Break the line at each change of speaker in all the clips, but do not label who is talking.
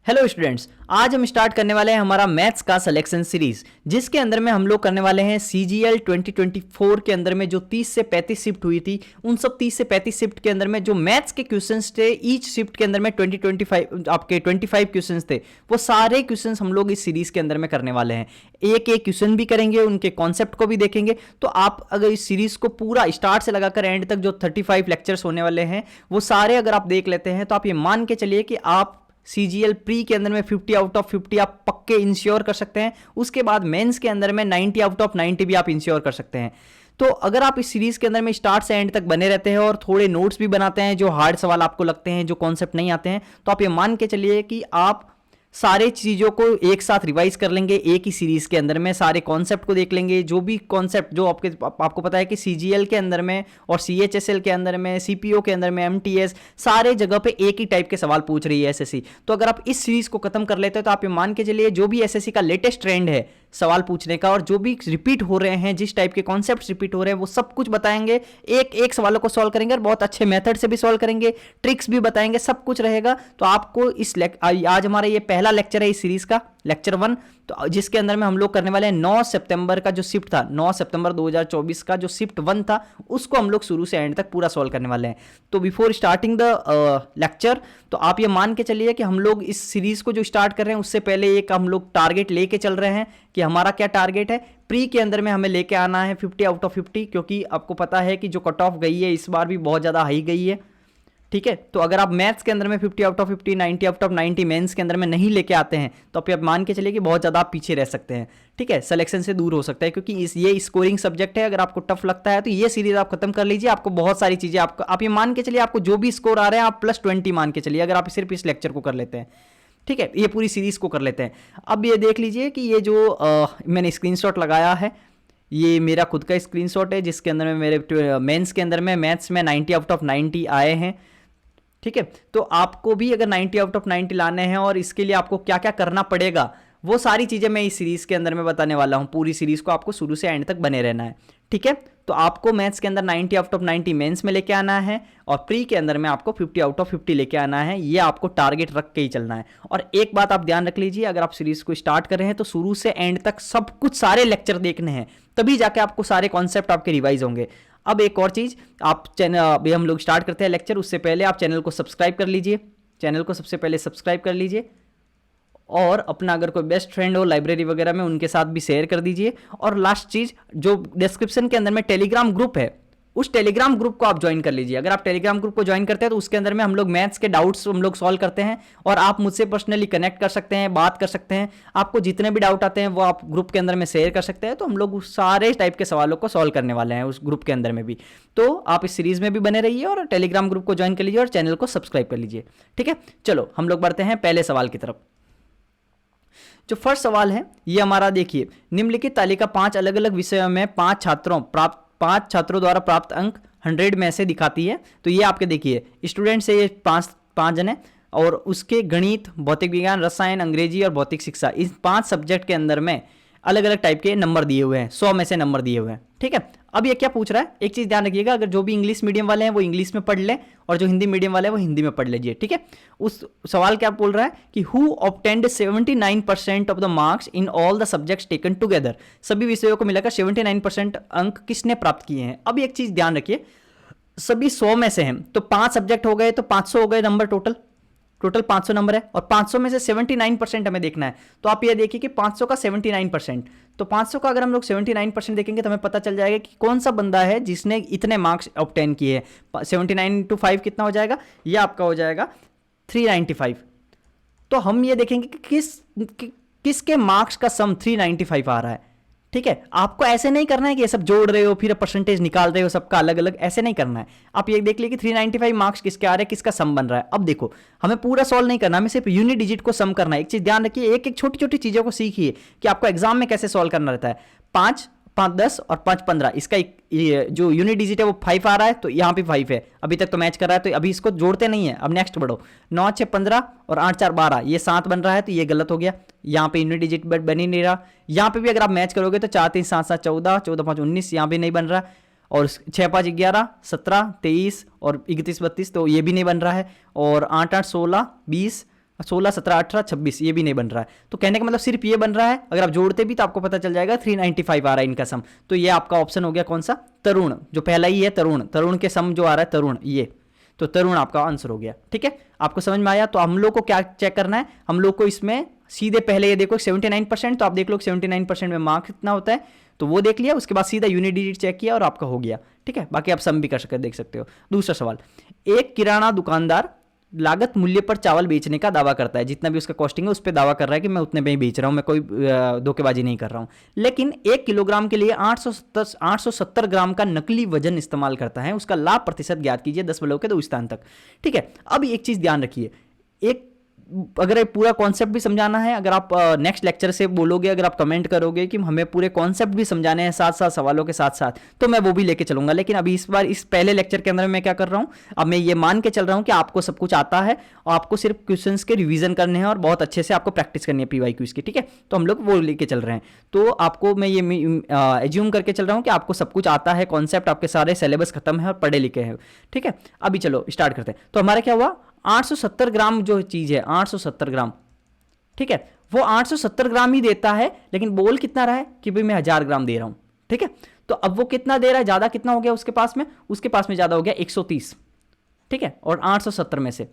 Hello students, आज हम start करने वाले हैं हमारा मैथ्स का सिलेक्शन सीरीज, जिसके अंदर में हम लोग करने वाले हैं CGL 2024 के अंदर में जो 30 से 35 शिफ्ट हुई थी, उन सब 30 से 35 शिफ्ट के अंदर में जो मैथ्स के क्वेश्चंस थे, ईच शिफ्ट के अंदर में 2025 आपके 25 क्वेश्चंस थे, वो सारे क्वेश्चंस हम लोग इस सीरीज के अंदर में करने वाले हैं। एक एक क्वेश्चन भी करेंगे, उनके कॉन्सेप्ट को भी देखेंगे। तो आप अगर इस सीरीज को पूरा स्टार्ट से लगाकर एंड तक जो 35 लेक्चर्स होने वाले हैं, वो सारे अगर आप देख लेते हैं तो आप ये मान के चलिए कि आप CGL प्री के अंदर में 50 आउट ऑफ 50 आप पक्के इंश्योर कर सकते हैं। उसके बाद मेंस के अंदर में 90 आउट ऑफ 90 भी आप इंश्योर कर सकते हैं। तो अगर आप इस सीरीज के अंदर में स्टार्ट से एंड तक बने रहते हैं और थोड़े नोट्स भी बनाते हैं, जो हार्ड सवाल आपको लगते हैं, जो कॉन्सेप्ट नहीं आते हैं, तो आप ये मान के चलिए कि आप सारे चीज़ों को एक साथ रिवाइज कर लेंगे। एक ही सीरीज के अंदर में सारे कॉन्सेप्ट को देख लेंगे। जो भी कॉन्सेप्ट जो आपको पता है कि CGL के अंदर में और CHSL के अंदर में, CPO के अंदर में, MTS सारे जगह पे एक ही टाइप के सवाल पूछ रही है SSC। तो अगर आप इस सीरीज को खत्म कर लेते हैं तो आप ये मान के चलिए जो भी SSC का लेटेस्ट ट्रेंड है सवाल पूछने का, और जो भी रिपीट हो रहे हैं, जिस टाइप के कॉन्सेप्ट रिपीट हो रहे हैं, वो सब कुछ बताएंगे। एक एक सवालों को सॉल्व करेंगे और बहुत अच्छे मेथड से भी सॉल्व करेंगे, ट्रिक्स भी बताएंगे, सब कुछ रहेगा। तो आपको आज हमारा ये पहला लेक्चर है इस सीरीज का, लेक्चर 1, तो जिसके अंदर में हम लोग करने वाले हैं 9 सितंबर का जो शिफ्ट था, 9 सितंबर 2024 का जो शिफ्ट 1 था, उसको हम लोग शुरू से एंड तक पूरा सॉल्व करने वाले हैं। तो बिफोर स्टार्टिंग द लेक्चर, तो आप ये मान के चलिए कि हम लोग इस सीरीज को जो स्टार्ट कर रहे हैं उससे पहले एक हम लोग टारगेट लेके चल रहे हैं कि हमारा क्या टारगेट है। प्री के अंदर में हमें लेके आना है 50 आउट ऑफ 50, क्योंकि आपको पता है कि जो कट ऑफ गई है इस बार भी बहुत ज़्यादा हाई गई है। ठीक है, तो अगर आप मैथ्स के अंदर में 50 out of 50, 90 out of 90 mains के अंदर में नहीं लेके आते हैं, तो आप मान के चलिए कि बहुत ज़्यादा आप पीछे रह सकते हैं। ठीक है, सिलेक्शन से दूर हो सकता है, क्योंकि ये स्कोरिंग सब्जेक्ट है। अगर आपको टफ लगता है तो ये सीरीज आप खत्म कर लीजिए। आपको बहुत सारी चीज़ें आप ये मान के चलिए, आपको जो भी स्कोर आ रहे हैं आप +20 मान के चलिए, अगर आप सिर्फ इस लेक्चर को कर लेते हैं। ठीक है, ये पूरी सीरीज को कर लेते हैं। अब ये देख लीजिए कि ये जो मैंने स्क्रीनशॉट लगाया है, ये मेरा खुद का स्क्रीनशॉट है, जिसके अंदर में मेरे मेंस के अंदर में मैथ्स में 90 आउट ऑफ 90 आए हैं। ठीक है, तो आपको भी अगर 90 आउट ऑफ 90 लाने हैं, और इसके लिए आपको क्या क्या करना पड़ेगा, वो सारी चीज़ें मैं इस सीरीज़ के अंदर में बताने वाला हूँ। पूरी सीरीज़ को आपको शुरू से एंड तक बने रहना है। ठीक है, तो आपको मैथ्स के अंदर 90 आउट ऑफ 90 मेंस में लेके आना है, और प्री के अंदर में आपको 50 आउट ऑफ 50 लेके आना है। ये आपको टारगेट रख के ही चलना है। और एक बात आप ध्यान रख लीजिए, अगर आप सीरीज़ को स्टार्ट कर रहे हैं तो शुरू से एंड तक सब कुछ, सारे लेक्चर देखने हैं, तभी जाके आपको सारे कॉन्सेप्ट आपके रिवाइज होंगे। अब एक और चीज़, आप चैनल, अभी हम लोग स्टार्ट करते हैं लेक्चर, उससे पहले आप चैनल को सब्सक्राइब कर लीजिए। चैनल को सबसे पहले सब्सक्राइब कर लीजिए, और अपना अगर कोई बेस्ट फ्रेंड हो लाइब्रेरी वगैरह में, उनके साथ भी शेयर कर दीजिए। और लास्ट चीज़, जो डिस्क्रिप्शन के अंदर में टेलीग्राम ग्रुप है, उस टेलीग्राम ग्रुप को आप ज्वाइन कर लीजिए। अगर आप टेलीग्राम ग्रुप को ज्वाइन करते हैं तो उसके अंदर में हम लोग मैथ्स के डाउट्स हम लोग सॉल्व करते हैं, और आप मुझसे पर्सनली कनेक्ट कर सकते हैं, बात कर सकते हैं। आपको जितने भी डाउट आते हैं वो आप ग्रुप के अंदर में शेयर कर सकते हैं। तो हम लोग उस सारे टाइप के सवालों को सॉल्व करने वाले हैं उस ग्रुप के अंदर में भी। तो आप इस सीरीज में भी बने रहिए और टेलीग्राम ग्रुप को ज्वाइन कर लीजिए और चैनल को सब्सक्राइब कर लीजिए। ठीक है, चलो हम लोग बढ़ते हैं पहले सवाल की तरफ। जो फर्स्ट सवाल है ये हमारा देखिए, निम्नलिखित तालिका 5 अलग अलग विषयों में 5 छात्रों द्वारा प्राप्त अंक 100 में से दिखाती है। तो ये आपके देखिए स्टूडेंट से, ये पाँच जन है, और उसके गणित, भौतिक विज्ञान, रसायन, अंग्रेजी और भौतिक शिक्षा, इस 5 सब्जेक्ट के अंदर में अलग अलग टाइप के नंबर दिए हुए हैं, 100 में से नंबर दिए हुए हैं। ठीक है, अब ये क्या पूछ रहा है, एक चीज़ ध्यान रखिएगा, अगर जो भी इंग्लिश मीडियम वाले हैं वो इंग्लिश में पढ़ लें, और जो हिंदी मीडियम वाले हैं वो हिंदी में पढ़ लीजिए। ठीक है, उस सवाल क्या बोल रहा है कि who obtained 79% of the marks in all the subjects taken together, सभी विषयों को मिलाकर 79% अंक किसने प्राप्त किए हैं। अब एक चीज़ ध्यान रखिए, सभी 100 में से हैं, तो 5 सब्जेक्ट हो गए, तो 500 हो गए नंबर, टोटल 500 नंबर है, और 500 में से 79% हमें देखना है। तो आप ये देखिए कि 500 का 79%, तो 500 का अगर हम लोग 79% देखेंगे तो हमें पता चल जाएगा कि कौन सा बंदा है जिसने इतने मार्क्स ऑब्टेन किए हैं। 79 × 5 कितना हो जाएगा, ये आपका हो जाएगा 395। तो हम ये देखेंगे कि किसके मार्क्स का सम 395 आ रहा है। ठीक है, आपको ऐसे नहीं करना है कि ये सब जोड़ रहे हो फिर परसेंटेज निकाल रहे हो सबका अलग अलग, ऐसे नहीं करना है। आप ये देख लीजिए कि 395 मार्क्स किसके आ रहे हैं, किसका सम बन रहा है। अब देखो, हमें पूरा सॉल्व नहीं करना, हमें सिर्फ यूनिट डिजिट को सम करना है। एक चीज ध्यान रखिए, एक एक छोटी छोटी चीजों को सीखिए कि आपको एग्जाम में कैसे सॉल्व करना रहता है। 5, 5, 10 और 5, 15, इसका जो यूनिट डिजिट है वो 5 आ रहा है, तो यहाँ पे 5 है, अभी तक तो मैच कर रहा है, तो अभी इसको जोड़ते नहीं है। अब नेक्स्ट बढ़ो, 9, 6, 15 और 8, 4, 12, ये 7 बन रहा है, तो ये गलत हो गया, यहाँ पे यूनिट डिजिट बन ही नहीं रहा। यहाँ पे भी अगर आप मैच करोगे तो 4, 3, 7, 7, 14, 14, 5, 19, यहाँ भी नहीं बन रहा, और 6, 5, 11, 17, 23 और 31, 32, तो ये भी नहीं बन रहा है, और 8, 8, 16, 20, 16, 17, 18, 26 ये भी नहीं बन रहा है। तो कहने का मतलब सिर्फ ये बन रहा है। अगर आप जोड़ते भी तो आपको पता चल जाएगा 395 आ रहा है इनका सम। तो ये आपका ऑप्शन हो गया कौन सा, तरुण, जो पहला ही है तरुण, तरुण के सम जो आ रहा है तरुण, ये तो तरुण आपका आंसर हो गया। ठीक है, आपको समझ में आया। तो हम लोग को क्या चेक करना है, हम लोग को इसमें सीधे पहले ये देखो 79%, तो आप देख लो 79% में मार्क्स कितना होता है, तो वो देख लिया। उसके बाद सीधा यूनिट डिजिट चेक किया और आपका हो गया। ठीक है, बाकी आप सम भी कर सकते देख सकते हो। दूसरा सवाल, एक किराना दुकानदार लागत मूल्य पर चावल बेचने का दावा करता है, जितना भी उसका कॉस्टिंग है उस पर दावा कर रहा है कि मैं उतने में ही बेच रहा हूं, मैं कोई धोखेबाजी नहीं कर रहा हूं, लेकिन 1 किलोग्राम के लिए 870 ग्राम का नकली वजन इस्तेमाल करता है। उसका लाभ प्रतिशत ज्ञात कीजिए 10 के 2 स्थान तक। ठीक है, अब एक चीज ध्यान रखिए, एक अगर पूरा कॉन्सेप्ट भी समझाना है, अगर आप नेक्स्ट लेक्चर से बोलोगे, अगर आप कमेंट करोगे कि हमें पूरे कॉन्सेप्ट भी समझाने हैं साथ साथ सवालों के साथ साथ, तो मैं वो भी लेके चलूंगा। लेकिन अभी इस बार इस पहले लेक्चर के अंदर मैं क्या कर रहा हूं, अब मैं ये मान के चल रहा हूं कि आपको सब कुछ आता है और आपको सिर्फ क्वेश्चंस के रिवीजन करने हैं और बहुत अच्छे से आपको प्रैक्टिस करनी है पीवाई क्यूज की। ठीक है, तो हम लोग वो लेके चल रहे हैं। तो आपको मैं ये एज्यूम करके चल रहा हूं कि आपको सब कुछ आता है, कॉन्सेप्ट आपके सारे सिलेबस खत्म है और पढ़े लिखे हैं। ठीक है, अभी चलो स्टार्ट करते हैं। तो हमारा क्या हुआ, 870 ग्राम जो चीज है 870 ग्राम, ठीक है, वो 870 ग्राम ही देता है, लेकिन बोल कितना रहा है कि भाई मैं 1000 ग्राम दे रहा हूं। ठीक है, तो अब वो कितना दे रहा है, ज्यादा कितना हो गया उसके पास में ज्यादा हो गया 130। ठीक है, और 870 में से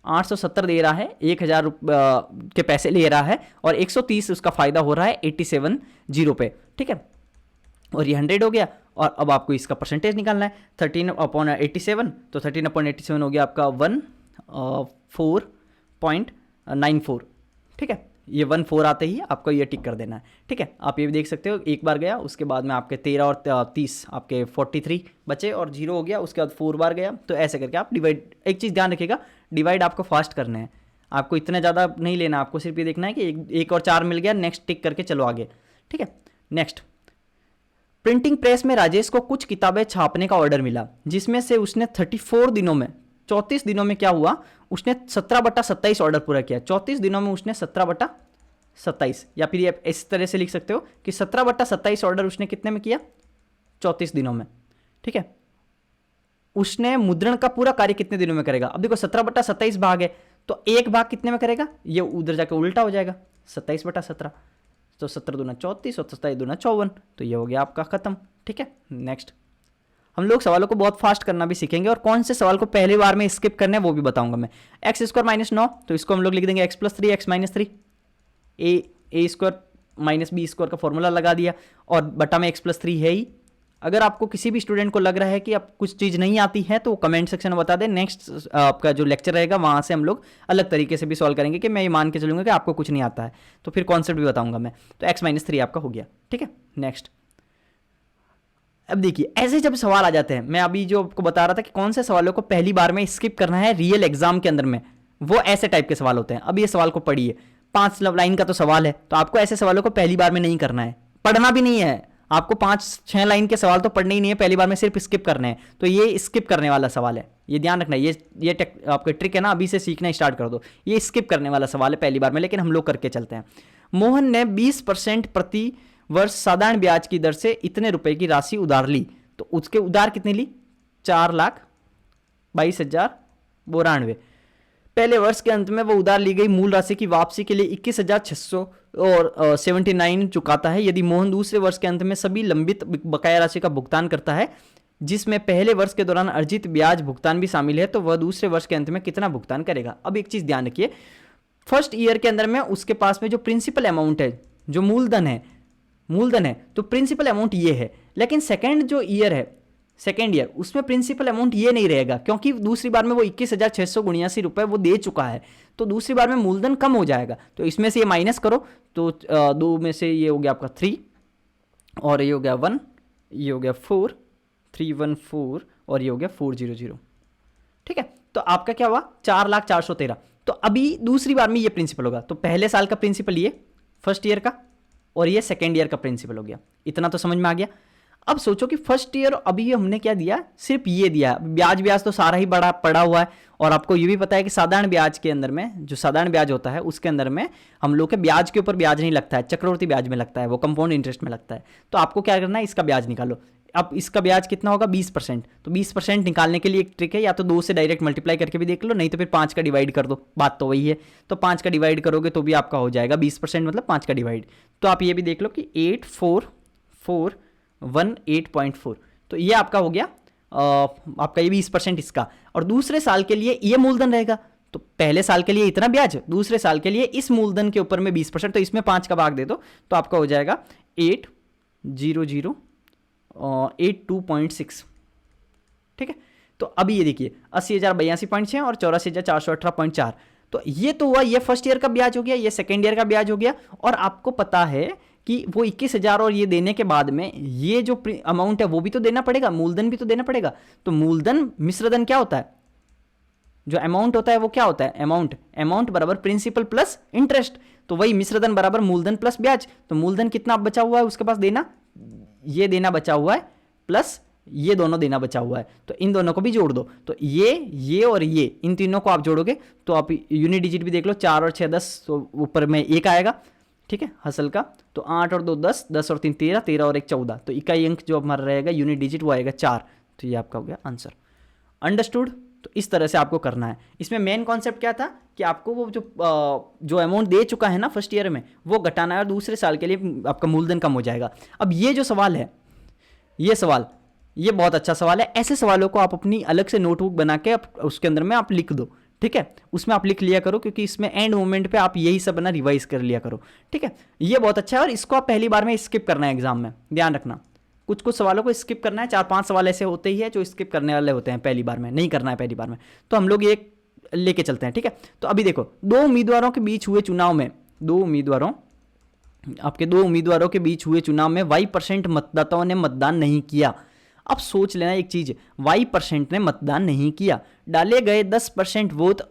870 दे रहा है, 1000 के पैसे ले रहा है और 130 उसका फायदा हो रहा है 87 पे। ठीक है, और ये 100 हो गया। और अब आपको इसका परसेंटेज निकालना है 13/87, तो 13/87 हो गया आपका 14.94। ठीक है, ये 14 आते ही आपको ये टिक कर देना है। ठीक है, आप ये भी देख सकते हो, एक बार गया, उसके बाद में आपके 13 और 30 आपके 43 बचे और 0 हो गया, उसके बाद 4 बार गया। तो ऐसे करके आप डिवाइड, एक चीज़ ध्यान रखिएगा, डिवाइड आपको फास्ट करना है, आपको इतना ज़्यादा नहीं लेना, आपको सिर्फ ये देखना है कि एक और 4 मिल गया, नेक्स्ट टिक करके चलो आगे। ठीक है, नेक्स्ट, प्रिंटिंग प्रेस में राजेश को कुछ किताबें छापने का ऑर्डर मिला, जिसमें से उसने 34 दिनों में 34 दिनों में क्या हुआ, उसने 17/27 ऑर्डर पूरा किया। 34 दिनों में उसने 17/27, या फिर ये इस तरह से लिख सकते हो कि 17/27 ऑर्डर उसने कितने में किया, 34 दिनों में। ठीक है, उसने मुद्रण का पूरा कार्य कितने दिनों में करेगा। अब देखो 17/27 भाग है, तो एक भाग कितने में करेगा, ये उधर जाकर उल्टा हो जाएगा 27/17, तो 17 दूना 34 और 27 दूना 54, तो ये हो गया आपका खत्म। ठीक है, नेक्स्ट, हम लोग सवालों को बहुत फास्ट करना भी सीखेंगे और कौन से सवाल को पहली बार में स्किप करना है वो भी बताऊंगा मैं। x² - 9, तो इसको हम लोग लिख देंगे x + 3 x - 3, a² - b² का फॉर्मूला लगा दिया और बटा में x + 3 है ही। अगर आपको किसी भी स्टूडेंट को लग रहा है कि अब कुछ चीज़ नहीं आती है तो कमेंट सेक्शन में बता दें, नेक्स्ट आपका जो लेक्चर रहेगा वहाँ से हम लोग अलग तरीके से भी सॉल्व करेंगे कि मैं ये मान के चलूँगा कि आपको कुछ नहीं आता है, तो फिर कॉन्सेप्ट भी बताऊँगा मैं। तो x - 3 आपका हो गया। ठीक है, नेक्स्ट, अब देखिए ऐसे जब सवाल आ जाते हैं, मैं अभी जो आपको बता रहा था कि कौन से सवालों को पहली बार में स्किप करना है रियल एग्जाम के अंदर में, वो ऐसे टाइप के सवाल होते हैं। अब ये सवाल को पढ़िए, 5 लाइन का तो सवाल है, तो आपको ऐसे सवालों को पहली बार में नहीं करना है, पढ़ना भी नहीं है। आपको 5-6 लाइन के सवाल तो पढ़ने ही नहीं है पहली बार में, सिर्फ स्किप करने हैं। तो ये स्किप करने वाला सवाल है, ये ध्यान रखना है। ये आपका ट्रिक है ना, अभी से सीखना स्टार्ट कर दो। ये स्किप करने वाला सवाल है पहली बार में, लेकिन हम लोग करके चलते हैं। मोहन ने 20% प्रति वर्ष साधारण ब्याज की दर से इतने रुपए की राशि उधार ली, तो उसके उधार कितनी ली, 4,22,092। पहले वर्ष के अंत में वो उधार ली गई मूल राशि की वापसी के लिए 21,679 चुकाता है। यदि मोहन दूसरे वर्ष के अंत में सभी लंबित बकाया राशि का भुगतान करता है, जिसमें पहले वर्ष के दौरान अर्जित ब्याज भुगतान भी शामिल है, तो वह दूसरे वर्ष के अंत में कितना भुगतान करेगा। अब एक चीज ध्यान रखिए, फर्स्ट ईयर के अंदर में उसके पास में जो प्रिंसिपल अमाउंट है, जो मूलधन है, तो प्रिंसिपल अमाउंट ये है। लेकिन सेकेंड जो ईयर है, सेकेंड ईयर, उसमें प्रिंसिपल अमाउंट ये नहीं रहेगा, क्योंकि दूसरी बार में वो 21,679 रुपए वो दे चुका है, तो दूसरी बार में मूलधन कम हो जाएगा। तो इसमें से ये माइनस करो, तो 2 में से ये हो गया आपका 3 और ये हो गया 1, ये हो गया 4, 314 और ये हो गया 400। ठीक है, तो आपका क्या हुआ, 4,04,13। तो अभी दूसरी बार में ये प्रिंसिपल होगा, तो पहले साल का प्रिंसिपल ये फर्स्ट ईयर का और ये सेकेंड ईयर का प्रिंसिपल हो गया। इतना तो समझ में आ गया। अब सोचो कि फर्स्ट ईयर अभी हमने क्या दिया, सिर्फ ये दिया, ब्याज तो सारा ही बड़ा पड़ा हुआ है। और आपको ये भी पता है कि साधारण ब्याज के अंदर में, जो साधारण ब्याज होता है उसके अंदर में हम लोग के ब्याज के ऊपर ब्याज नहीं लगता है, चक्रवर्ती ब्याज में लगता है, वो कंपाउंड इंटरेस्ट में लगता है। तो आपको क्या करना है, इसका ब्याज निकालो। अब इसका ब्याज कितना होगा 20%। तो 20% निकालने के लिए एक ट्रिक है, या तो 2 से डायरेक्ट मल्टीप्लाई करके भी देख लो, नहीं तो फिर 5 का डिवाइड कर दो, बात तो वही है। तो 5 का डिवाइड करोगे तो भी आपका हो जाएगा 20%, मतलब 5 का डिवाइड। तो आप ये भी देख लो कि 84418.4, तो ये आपका हो गया आपका ये 20% इसका। और दूसरे साल के लिए ये मूलधन रहेगा, तो पहले साल के लिए इतना ब्याज, दूसरे साल के लिए इस मूलधन के ऊपर में 20%, तो इसमें 5 का भाग दे दो तो आपका हो जाएगा 80082.6। ठीक है, तो अभी ये देखिए 80,082.6 और 84,418.4। तो ये तो हुआ, ये फर्स्ट ईयर का ब्याज हो गया, ये सेकेंड ईयर का ब्याज हो गया। और आपको पता है कि वो 21,000 और ये देने के बाद में ये जो अमाउंट है वो भी तो देना पड़ेगा, मूलधन भी तो देना पड़ेगा। तो मूलधन मिश्रधन क्या होता है, जो अमाउंट होता है वो क्या होता है, अमाउंट बराबर प्रिंसिपल प्लस इंटरेस्ट। तो वही मिश्रधन बराबर मूलधन प्लस ब्याज। तो मूलधन कितना बचा हुआ है उसके पास देना, ये देना बचा हुआ है, प्लस ये दोनों देना बचा हुआ है। तो इन दोनों को भी जोड़ दो, तो ये और ये, इन तीनों को आप जोड़ोगे तो आप यूनिट डिजिट भी देख लो, 4 और 6 10, तो ऊपर में 1 आएगा। ठीक है, हसल का तो 8 और 2 10, 10 और 3 13, 13 और 1 14, तो इकाई अंक जो हमारा रहेगा यूनिट डिजिट वो आएगा 4। तो ये आपका हो गया आंसर। अंडरस्टूड। तो इस तरह से आपको करना है। इसमें मेन कॉन्सेप्ट क्या था कि आपको वो जो अमाउंट दे चुका है ना फर्स्ट ईयर में वो घटाना है, और दूसरे साल के लिए आपका मूलधन कम हो जाएगा। अब ये जो सवाल है, ये सवाल ये बहुत अच्छा सवाल है। ऐसे सवालों को आप अपनी अलग से नोटबुक बना के उसके अंदर में आप लिख दो। ठीक है, उसमें आप लिख लिया करो, क्योंकि इसमें एंड मोमेंट पे आप यही सब ना रिवाइज कर लिया करो। ठीक है, ये बहुत अच्छा है, और इसको आप पहली बार में स्किप करना है एग्जाम में, ध्यान रखना। कुछ कुछ सवालों को स्किप करना है, 4-5 सवाल ऐसे होते ही है जो स्किप करने वाले होते हैं, पहली बार में नहीं करना है पहली बार में। तो हम लोग ये लेके चलते हैं। ठीक है, तो अभी देखो, दो उम्मीदवारों के बीच हुए चुनाव में, दो उम्मीदवारों के बीच हुए चुनाव में y% मतदाताओं ने मतदान नहीं किया। अब सोच लेना एक चीज, y% ने मतदान नहीं किया, डाले गए 10% वोट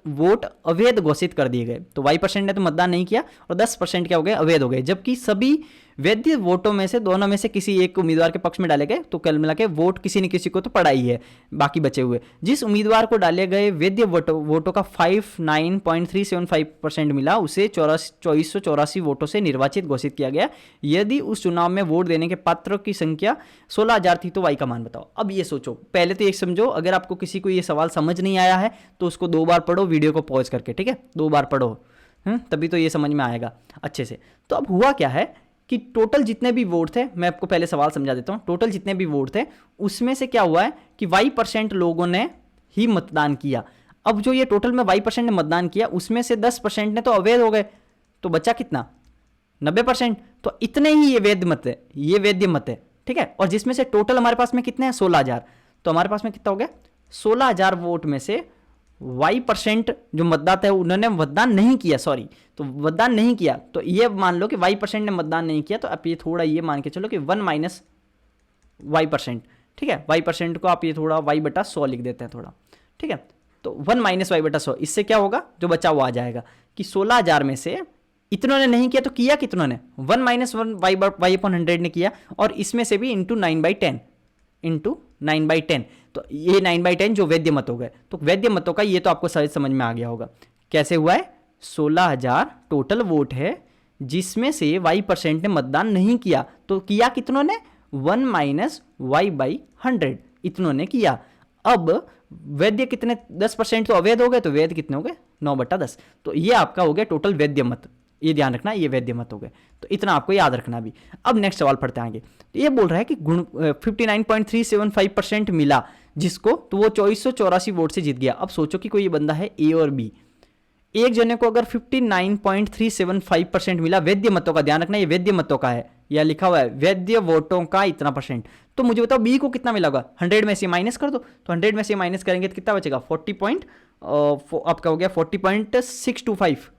अवैध घोषित कर दिए गए। तो y% ने तो मतदान नहीं किया और 10% क्या हो गए, अवैध हो गए। जबकि सभी वैध वोटों में से दोनों में से किसी एक उम्मीदवार के पक्ष में डाले गए, तो कुल मिला के वोट किसी न किसी को तो पड़ा ही है, बाकी बचे हुए। जिस उम्मीदवार को डाले गए वैध वोटों का 59.375% मिला, उसे 2484 वोटों से निर्वाचित घोषित किया गया। यदि उस चुनाव में वोट देने के पात्रों की संख्या 16,000 थी तो वाई का मान बताओ। अब ये सोचो, पहले तो ये समझो, अगर आपको किसी को ये सवाल समझ नहीं आया है तो उसको 2 बार पढ़ो वीडियो को पॉज करके। ठीक है, 2 बार पढ़ो, तभी तो ये समझ में आएगा अच्छे से। तो अब हुआ क्या है कि टोटल जितने भी वोट थे, मैं आपको पहले सवाल समझा देता हूं, टोटल जितने भी वोट थे उसमें से क्या हुआ है कि y% लोगों ने ही मतदान किया। अब जो ये टोटल में y% ने मतदान किया उसमें से 10% ने तो अवैध हो गए, तो बचा कितना, 90%। तो इतने ही ये वैध मत है, ये वैध मत है। ठीक है, और जिसमें से टोटल हमारे पास में कितने हैं, 16,000। तो हमारे पास में कितना हो गया, 16,000 वोट में से y% जो मतदाता है उन्होंने मतदान नहीं किया, सॉरी, तो मतदान नहीं किया। तो ये मान लो कि y% ने मतदान नहीं किया, तो आप ये थोड़ा ये मान के चलो कि 1 माइनस y%। ठीक है, y% को आप ये थोड़ा y/100 लिख देते हैं थोड़ा। ठीक है, तो 1 माइनस y/100, इससे क्या होगा, जो बचा हुआ आ जाएगा कि 16,000 में से इतनों ने नहीं किया, तो किया कितनों ने, 1 माइनस 1 y/100 ने किया, और इसमें से भी इंटू 9/10 तो ये 9/10 जो वैध मत हो गए। तो वैध मतों का ये तो आपको सहज समझ में आ गया होगा कैसे हुआ है। 16,000 टोटल वोट है जिसमें से y% ने मतदान नहीं किया, तो किया कितनों ने, 1 माइनस y/100 इतनों ने किया। अब वैध कितने, 10% तो अवैध हो गए, तो वैध कितने हो गए, 9/10। तो ये आपका हो गया टोटल वैध मत, ये ध्यान रखना, ये वैध मत हो गए। तो इतना आपको याद रखना भी। अब नेक्स्ट सवाल पढ़ते आएंगे। तो ये बोल रहा है कि 59.375% मिला जिसको, तो वो 2484 वोट से जीत गया। अब सोचो कि कोई ये बंदा है ए और बी, एक जने को अगर 59.375% मिला वैध मतों का, ध्यान रखना ये वैध मतों का है, या लिखा हुआ है वैध वोटों का इतना %। तो मुझे बताओ बी को कितना मिला होगा, 100 में से माइनस कर दो, तो 100 में से माइनस करेंगे तो कितना बचेगा, 40 आपका हो गया 40.625।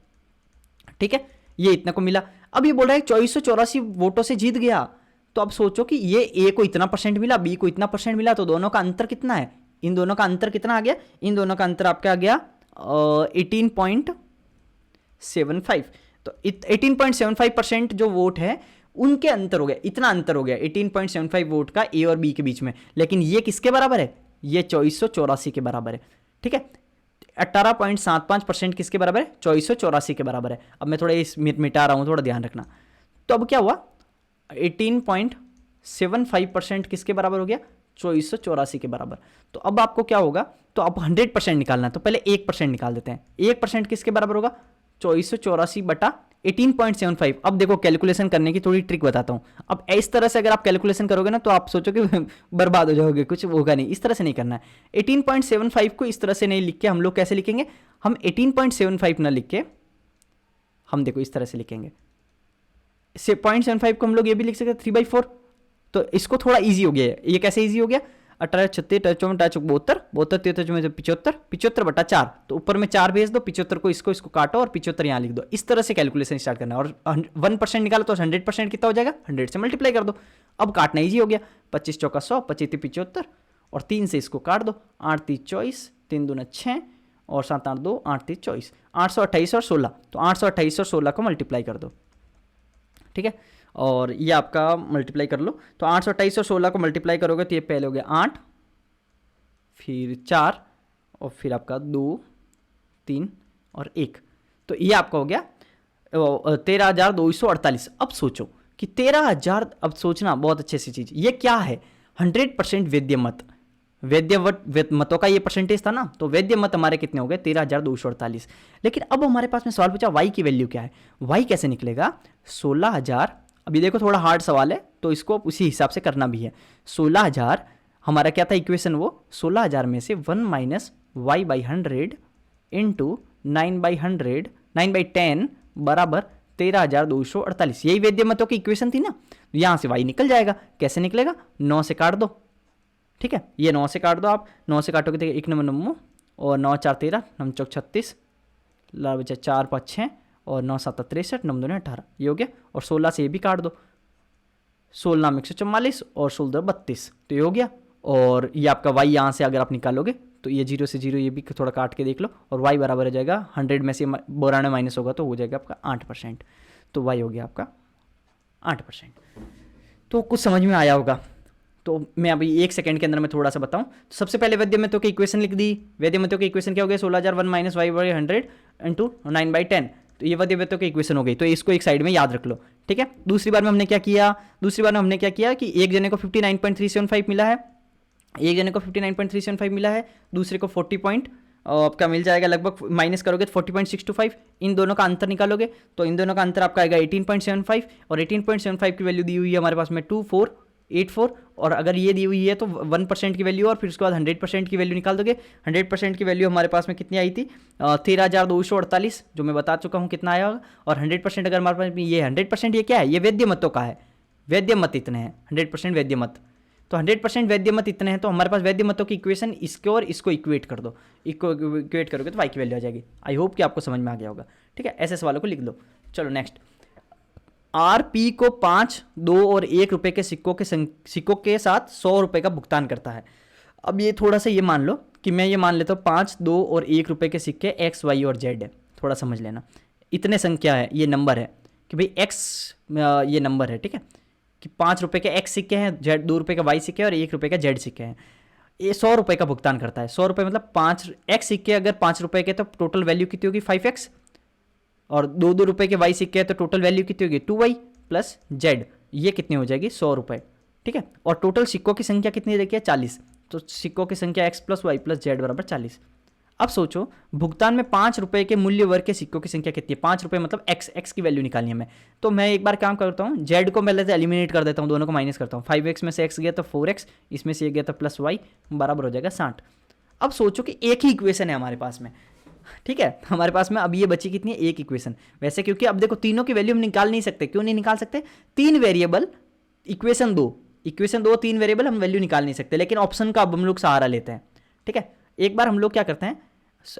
ठीक है, ये इतना को मिला। अब ये बोल रहा है 2484 वोटों से जीत गया। तो अब सोचो कि ये ए को इतना % मिला, बी को इतना % मिला, तो दोनों का अंतर कितना है, इन दोनों का अंतर कितना आ गया, इन दोनों का अंतर आपका आ गया 18.75। तो 18.75% जो वोट है उनके अंतर हो गया, इतना अंतर हो गया 18.75 वोट का ए और बी के बीच में। लेकिन ये किसके बराबर है, ये 2484 के बराबर है। ठीक है, 18.75% किसके बराबर है, 2484 के बराबर है। अब मैं थोड़ा इस मिटा रहा हूं, थोड़ा ध्यान रखना। तो अब क्या हुआ, 18. 1.75% किसके बराबर हो गया, 2484 के बराबर। तो अब आपको क्या होगा, तो अब 100% निकालना है, तो पहले 1% निकाल देते हैं। 1% किसके बराबर होगा, 2484 बटा 18.75। अब देखो कैलकुलेशन करने की थोड़ी ट्रिक बताता हूँ। अब इस तरह से अगर आप कैलकुलेशन करोगे ना तो आप सोचो कि बर्बाद हो जाओगे, कुछ होगा नहीं, इस तरह से नहीं करना है। 18.75 को इस तरह से नहीं लिख के हम लोग कैसे लिखेंगे, हम 18.75 ना लिख के हम देखो इस तरह से लिखेंगे, 0.75 को हम लोग ये भी लिख सकते हैं 3/4। तो इसको थोड़ा ईजी हो गया है। ये कैसे ईजी हो गया, 18 36 72 72 73 75 75 बटा 4, तो ऊपर में 4 भेज दो, 75 को इसको काटो और 75 यहाँ लिख दो। इस तरह से कैलकुलेशन स्टार्ट करना है। और 1% निकालो तो 100% कितना हो जाएगा, 100 से मल्टीप्लाई कर दो। अब काटना ईजी हो गया, 25 चौका 100, 25 75 और 3 से इसको काट दो, 8 3 24, 3 दूना 6 और 7 8 2 8 3 24, 828 और 16, तो 828 और 16 को मल्टीप्लाई कर दो, ठीक है। और ये आपका मल्टीप्लाई कर लो, तो 828 और 16 को मल्टीप्लाई करोगे तो ये पहले हो गया 8, फिर 4 और फिर आपका 2 3 और 1, तो ये आपका हो गया 13,248। अब सोचो कि 13,000, अब सोचना बहुत अच्छे से चीज़, ये क्या है, 100% वैद्य मत, मतों का ये परसेंटेज था ना, तो वैद्य मत हमारे कितने हो गए, 13,248। लेकिन अब हमारे पास में सवाल पूछा वाई की वैल्यू क्या है, वाई कैसे निकलेगा, 16,000। अभी देखो थोड़ा हार्ड सवाल है तो इसको उसी हिसाब से करना भी है। 16,000 हमारा क्या था इक्वेशन, वो 16,000 में से 1 माइनस वाई बाई 100 इंटू 9/100 9/10 बराबर 13,248। यही वैद्य मतों की इक्वेशन थी ना, यहां से वाई निकल जाएगा। कैसे निकलेगा, 9 से काट दो, ठीक है, ये 9 से काट दो आप, 9 से काटोगे तो 1 नंबर 9 और 9 4 13, 9 चौक 36, ला बचा 4 5 6 और 9 7 63, 9 2 18, ये हो गया। और 16 से ये भी काट दो, 16 में 144 और 16 32, तो ये हो गया। और ये आपका y यहाँ से अगर आप निकालोगे तो ये 0 से 0, ये भी थोड़ा काट के देख लो, और y बराबर हो जाएगा 100 में से 92 माइनस होगा तो हो जाएगा आपका 8%, तो y हो गया आपका 8%। तो कुछ समझ में आया होगा। तो मैं अभी 1 सेकंड के अंदर मैं थोड़ा सा बताऊं। तो सबसे पहले वैद्य मतों की इक्वेशन लिख दी। वैद्य मतों की इक्वेशन क्या हो गया, 16,000 1 माइनस वाई बाई 100 इंटू 9/10, तो ये वैद्य मतों की इक्वेशन हो गई। तो इसको एक साइड में याद रख लो, ठीक है। दूसरी बार में हमने क्या किया, कि एक जने को 59.375 मिला है, एक जने को 59.375 मिला है, दूसरे को 40 आपका मिल जाएगा, लगभग माइनस करोगे तो 40.625। इन दोनों का अंतर निकालोगे तो इन दोनों का अंतर आपका आएगा 18.75, और 18.75 की वैल्यू दी हुई है हमारे पास में 2484, और अगर ये दी हुई है तो 1% की वैल्यू, और फिर उसके बाद 100% की वैल्यू निकाल दोगे। 100% की वैल्यू हमारे पास में कितनी आई थी, 13,248, जो मैं बता चुका हूँ कितना आया होगा। और 100% अगर हमारे पास ये 100%, ये क्या है, ये वैद्य मतों का है, वैद्य मत इतने हैं, 100% वैद्य मत, तो 100% वैद्य मत इतने हैं, तो हमारे पास वैद्य मतों की इक्वेशन इसको और इसको इक्वेट कर दो, इसको इक्वेट करोगे तो वाई की वैल्यू आ जाएगी। आई होप कि आपको समझ में आ गया होगा, ठीक है। ऐसे सवालों को लिख लो। चलो नेक्स्ट, आरपी को 5, 2 और 1 रुपए के सिक्कों के साथ 100 रुपए का भुगतान करता है। अब ये थोड़ा सा ये मान लो कि मैं ये मान लेता हूँ 5, 2 और 1 रुपए के सिक्के एक्स, वाई और जेड है। थोड़ा समझ लेना, इतने संख्या है, ये नंबर है कि भाई एक्स, ये नंबर है, ठीक है, कि 5 रुपए के एक्स सिक्के हैं, जेड 2 रुपए का वाई सिक्के और 1 रुपए का जेड सिक्के हैं। ये 100 रुपए का भुगतान करता है। 100 रुपए मतलब 5 एक्स सिक्के अगर 5 रुपए के, तो टोटल वैल्यू कितनी होगी 5x, और 2 रुपए के वाई सिक्के हैं तो टोटल वैल्यू कितनी होगी 2y प्लस जेड, ये कितनी हो जाएगी 100 रुपए, ठीक है। और टोटल सिक्कों की संख्या कितनी देखिए 40, तो सिक्कों की संख्या x plus Y plus Z बराबर 40। अब सोचो भुगतान में 5 रुपए के मूल्य वर्ग के सिक्कों की संख्या कितनी है, 5 रुपए मतलब x की वैल्यू निकालनी है हमें। तो मैं एक बार काम करता हूँ, z को पहले से एलिमिनेट कर देता हूँ, दोनों को माइनस करता हूँ। 5x में से x गया तो 4x, इसमें से ये गया तो प्लस वाई, बराबर हो जाएगा 60। अब सोचो कि एक ही इक्वेशन है हमारे पास में, ठीक है, हमारे पास में अब ये बची कितनी है, एक इक्वेशन। वैसे क्योंकि अब देखो तीनों की वैल्यू हम निकाल नहीं सकते, क्यों नहीं निकाल सकते, 3 वेरिएबल, इक्वेशन 2, 3 वेरिएबल, हम वैल्यू निकाल नहीं सकते, लेकिन ऑप्शन का अब हम लोग सहारा लेते हैं, ठीक है। एक बार हम लोग क्या करते हैं,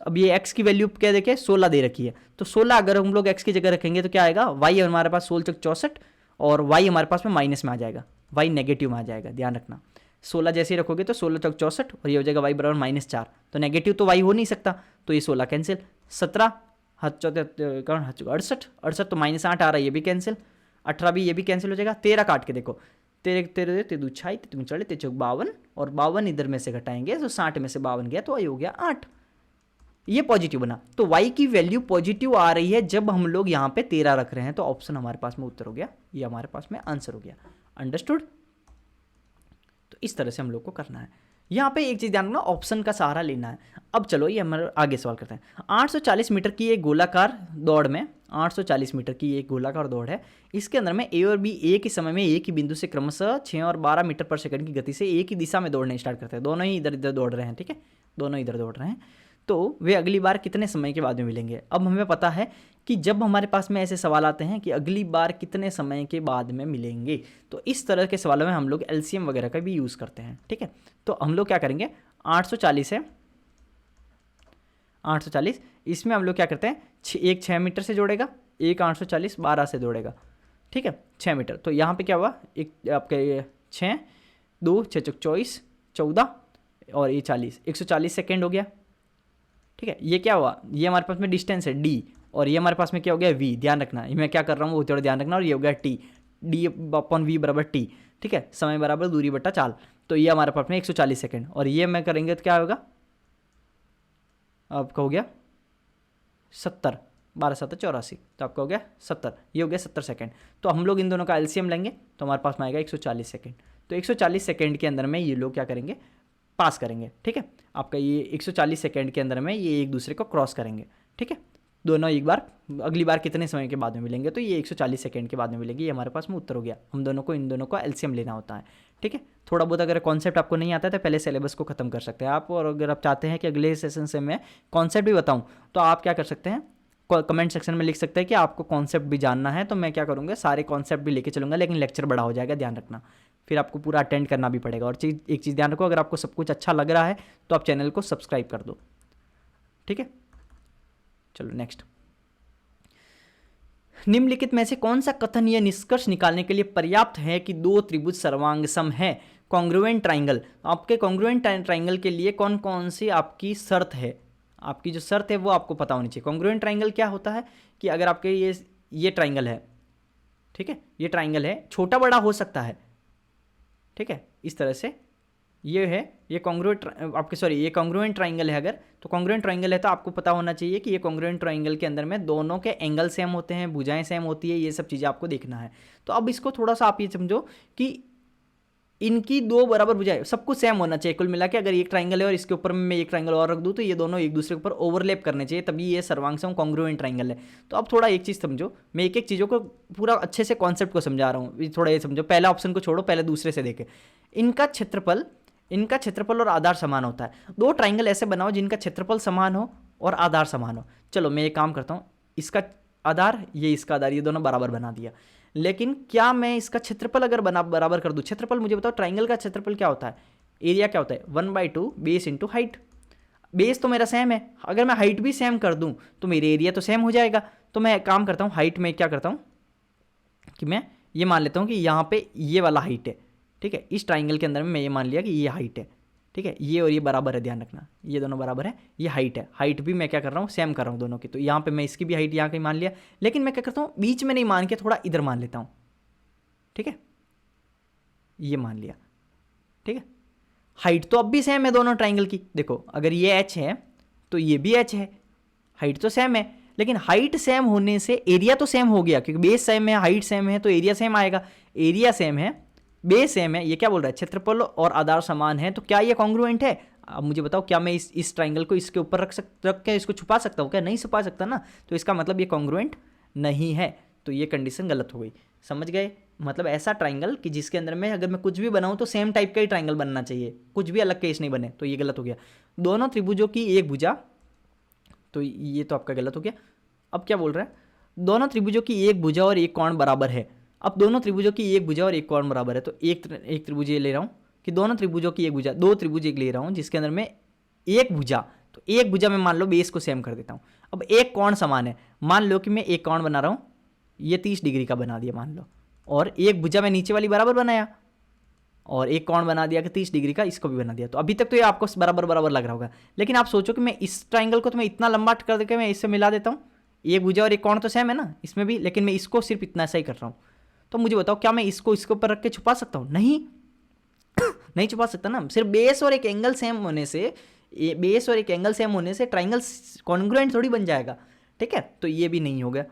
अब ये x की वैल्यू क्या देखे 16 दे रखी है, तो 16 अगर हम लोग x की जगह रखेंगे तो क्या आएगा, y हमारे पास 16 चौक 64, और y हमारे पास में माइनस में आ जाएगा, y नेगेटिव में आ जाएगा, ध्यान रखना। 16 जैसे ही रखोगे तो 16 चौक 64 और ये हो जाएगा y बराबर -4, तो नेगेटिव तो y हो नहीं सकता, तो ये 16 कैंसिल, 17 68 68 तो -8 आ रहा है, ये भी कैंसिल, 18 भी, ये भी कैंसिल हो जाएगा। 13 काट के देखो, 13 तेरह छाई तुम चढ़े 52, और 52 इधर में से घटाएंगे तो 60 में से 52 गया तो y हो गया 8, ये पॉजिटिव बना। तो y की वैल्यू पॉजिटिव आ रही है जब हम लोग यहाँ पे 13 रख रहे हैं, तो ऑप्शन हमारे पास में उत्तर हो गया, ये हमारे पास में आंसर हो गया। अंडरस्टूड, इस तरह से हम लोग को करना है। यहाँ पे एक चीज़ ध्यान रखना, ऑप्शन का सहारा लेना है। अब चलो ये हमारे आगे सवाल करते हैं। 840 मीटर की एक गोलाकार दौड़ में 840 मीटर की एक गोलाकार दौड़ है, इसके अंदर में ए और बी एक ही समय में एक ही बिंदु से क्रमशः 6 और 12 मीटर पर सेकंड की गति से एक ही दिशा में दौड़ने स्टार्ट करते हैं। दोनों ही इधर इधर दौड़ रहे हैं, ठीक है, दोनों इधर दौड़ रहे हैं। तो वे अगली बार कितने समय के बाद में मिलेंगे। अब हमें पता है कि जब हमारे पास में ऐसे सवाल आते हैं कि अगली बार कितने समय के बाद में मिलेंगे, तो इस तरह के सवालों में हम लोग एलसीएम वगैरह का भी यूज़ करते हैं, ठीक है। तो हम लोग क्या करेंगे, 840 है, 840, इसमें हम लोग क्या करते हैं, एक 6 मीटर से जोड़ेगा, एक 840 12 से जोड़ेगा, ठीक है, 6 मीटर। तो यहाँ पे क्या हुआ, एक आपके 6 2 6 24 14 और ये 40, 140 सेकेंड हो गया, ठीक है। ये क्या हुआ, ये हमारे पास में डिस्टेंस है डी, और ये हमारे पास में क्या हो गया, वी। ध्यान रखना मैं क्या कर रहा हूँ वो थोड़ा ध्यान रखना। और ये हो गया टी, डी अपॉन वी बराबर टी, ठीक है, समय बराबर दूरी बट्टा चाल। तो ये हमारे पास में 140 सेकेंड, और ये मैं करेंगे तो क्या होगा, आपका हो गया 70, 12 7 84, तो आपका हो गया 70, ये हो गया 70 सेकेंड। तो हम लोग इन दोनों का एलसीएम लेंगे तो हमारे पास में आएगा 140 सेकेंड। तो 140 सेकेंड के अंदर में ये लोग क्या करेंगे, पास करेंगे, ठीक है। आपका ये 140 सेकेंड के अंदर में ये एक दूसरे को क्रॉस करेंगे, ठीक है। दोनों एक बार, अगली बार कितने समय के बाद में मिलेंगे, तो ये 140 सेकेंड के बाद में मिलेंगे। ये हमारे पास में उत्तर हो गया। हम दोनों को इन दोनों का एलसीएम लेना होता है, ठीक है। थोड़ा बहुत अगर कॉन्सेप्ट आपको नहीं आता है तो पहले सिलेबस को खत्म कर सकते हैं आप, और अगर आप चाहते हैं कि अगले सेशन से मैं कॉन्सेप्ट भी बताऊँ तो आप क्या कर सकते हैं, कमेंट सेक्शन में लिख सकते हैं कि आपको कॉन्सेप्ट भी जानना है। तो मैं क्या करूँगा, सारे कॉन्सेप्ट भी लेके चलूँगा, लेकिन लेक्चर बड़ा हो जाएगा, ध्यान रखना, फिर आपको पूरा अटेंड करना भी पड़ेगा। और एक चीज़ ध्यान रखो, अगर आपको सब कुछ अच्छा लग रहा है तो आप चैनल को सब्सक्राइब कर दो, ठीक है। चलो नेक्स्ट, निम्नलिखित में से कौन सा कथन या निष्कर्ष निकालने के लिए पर्याप्त है कि दो त्रिभुज सर्वांग सम है। कॉन्ग्रुएंट ट्राइंगल, आपके कॉन्ग्रुएंट ट्राइंगल के लिए कौन कौन सी आपकी शर्त है, आपकी जो शर्त है वो आपको पता होनी चाहिए। कॉन्ग्रुएंट ट्राइंगल क्या होता है कि अगर आपके ये ट्राइंगल है, ठीक है, ये ट्राइंगल है, छोटा बड़ा हो सकता है, ठीक है, इस तरह से ये है, ये कॉन्ग्रुएंट आपके सॉरी ये कॉन्ग्रुएंट ट्राइंगल है। अगर तो कॉन्ग्रुएंट ट्राइंगल है तो आपको पता होना चाहिए कि ये कॉन्ग्रुएंट ट्राइंगल के अंदर में दोनों के एंगल सेम होते हैं, भुजाएं सेम होती है, ये सब चीज़ें आपको देखना है। तो अब इसको थोड़ा सा आप ये समझो कि इनकी दो बराबर भुजाएं, सब कुछ सेम होना चाहिए कुल मिला के। अगर एक ट्राइंगल है और इसके ऊपर मैं एक ट्राइंगल और रख दूं तो ये दोनों एक दूसरे के ऊपर ओवरलैप करने चाहिए, तभी ये सर्वांग सम कॉन्ग्रुएंट ट्राइंगल है। तो अब थोड़ा एक चीज़ समझो, मैं एक एक चीज़ों को पूरा अच्छे से कॉन्सेप्ट को समझा रहा हूँ, थोड़ा ये समझो। पहला ऑप्शन को छोड़ो, पहले दूसरे से देखें। इनका क्षेत्रफल और आधार समान होता है। दो ट्राइंगल ऐसे बनाओ जिनका क्षेत्रफल समान हो और आधार समान हो। चलो मैं एक काम करता हूँ, इसका आधार ये इसका आधार, ये दोनों बराबर बना दिया। लेकिन क्या मैं इसका क्षेत्रफल अगर बराबर कर दूं, क्षेत्रफल मुझे बताओ, ट्राइंगल का क्षेत्रफल क्या होता है, एरिया क्या होता है, 1/2 बेस इंटू हाइट। बेस तो मेरा सेम है, अगर मैं हाइट भी सेम कर दूं तो मेरे एरिया तो सेम हो जाएगा। तो मैं काम करता हूँ, हाइट में क्या करता हूँ कि मैं ये मान लेता हूँ कि यहाँ पे ये वाला हाइट है, ठीक है। इस ट्राइंगल के अंदर में मैं ये मान लिया कि ये हाइट है, ठीक है, ये और ये बराबर है, ध्यान रखना, ये दोनों बराबर है, ये हाइट है। हाइट भी मैं क्या कर रहा हूँ, सेम कर रहा हूँ दोनों की। तो यहाँ पे मैं इसकी भी हाइट यहाँ कहीं मान लिया, लेकिन मैं क्या करता हूँ, बीच में नहीं मान के थोड़ा इधर मान लेता हूँ, ठीक है, ये मान लिया, ठीक है। हाइट तो अब भी सेम है दोनों ट्राइंगल की। देखो अगर ये h है तो ये भी h है, हाइट तो सेम है, लेकिन हाइट सेम होने से एरिया तो सेम हो गया, क्योंकि बेस सेम है, हाइट सेम है, तो एरिया सेम आएगा। एरिया सेम है, बेस सेम है, ये क्या बोल रहा है, क्षेत्रफल और आधार समान है, तो क्या ये कॉन्ग्रुएंट है। अब मुझे बताओ, क्या मैं इस ट्राइंगल को इसके ऊपर रख के इसको छुपा सकता हूँ क्या, नहीं छुपा सकता ना। तो इसका मतलब ये कॉन्ग्रुएंट नहीं है, तो ये कंडीशन गलत हो गई। समझ गए, मतलब ऐसा ट्राइंगल कि जिसके अंदर में अगर मैं कुछ भी बनाऊँ तो सेम टाइप का ही ट्राइंगल बनना चाहिए, कुछ भी अलग केस नहीं बने, तो ये गलत हो गया। दोनों त्रिभुजों की एक भुजा, तो ये तो आपका गलत हो गया। अब क्या बोल रहा है, दोनों त्रिभुजों की एक भुजा और एक कोण बराबर है। अब दोनों त्रिभुजों की एक भुजा और एक कोण बराबर है, तो एक त्रिभुज ये ले रहा हूँ कि दोनों त्रिभुजों की एक भुजा, दो त्रिभुज एक ले रहा हूँ जिसके अंदर में एक भुजा, तो एक भुजा में मान लो बेस को सेम कर देता हूँ। अब एक कोण समान है, मान लो कि मैं एक कोण बना रहा हूँ, ये 30 डिग्री का बना दिया मान लो, और एक भुजा में नीचे वाली बराबर बनाया, और एक कोण बना दिया कि 30 डिग्री का, इसको भी बना दिया। तो अभी तक तो ये आपको बराबर बराबर लग रहा होगा, लेकिन आप सोचो कि मैं इस ट्राइंगल को तो मैं इतना लंबा कर देकर मैं इससे मिला देता हूँ, एक भुजा और एक कोण तो सेम है ना इसमें भी, लेकिन मैं इसको सिर्फ इतना सा ही कर रहा हूँ। तो मुझे बताओ, क्या मैं इसको इसके ऊपर रख के छुपा सकता हूँ, नहीं नहीं छुपा सकता ना। सिर्फ बेस और एक एंगल सेम होने से, बेस और एक एंगल सेम होने से ट्राइंगल कॉन्ग्रुएंट थोड़ी बन जाएगा, ठीक है। तो ये भी नहीं हो गया।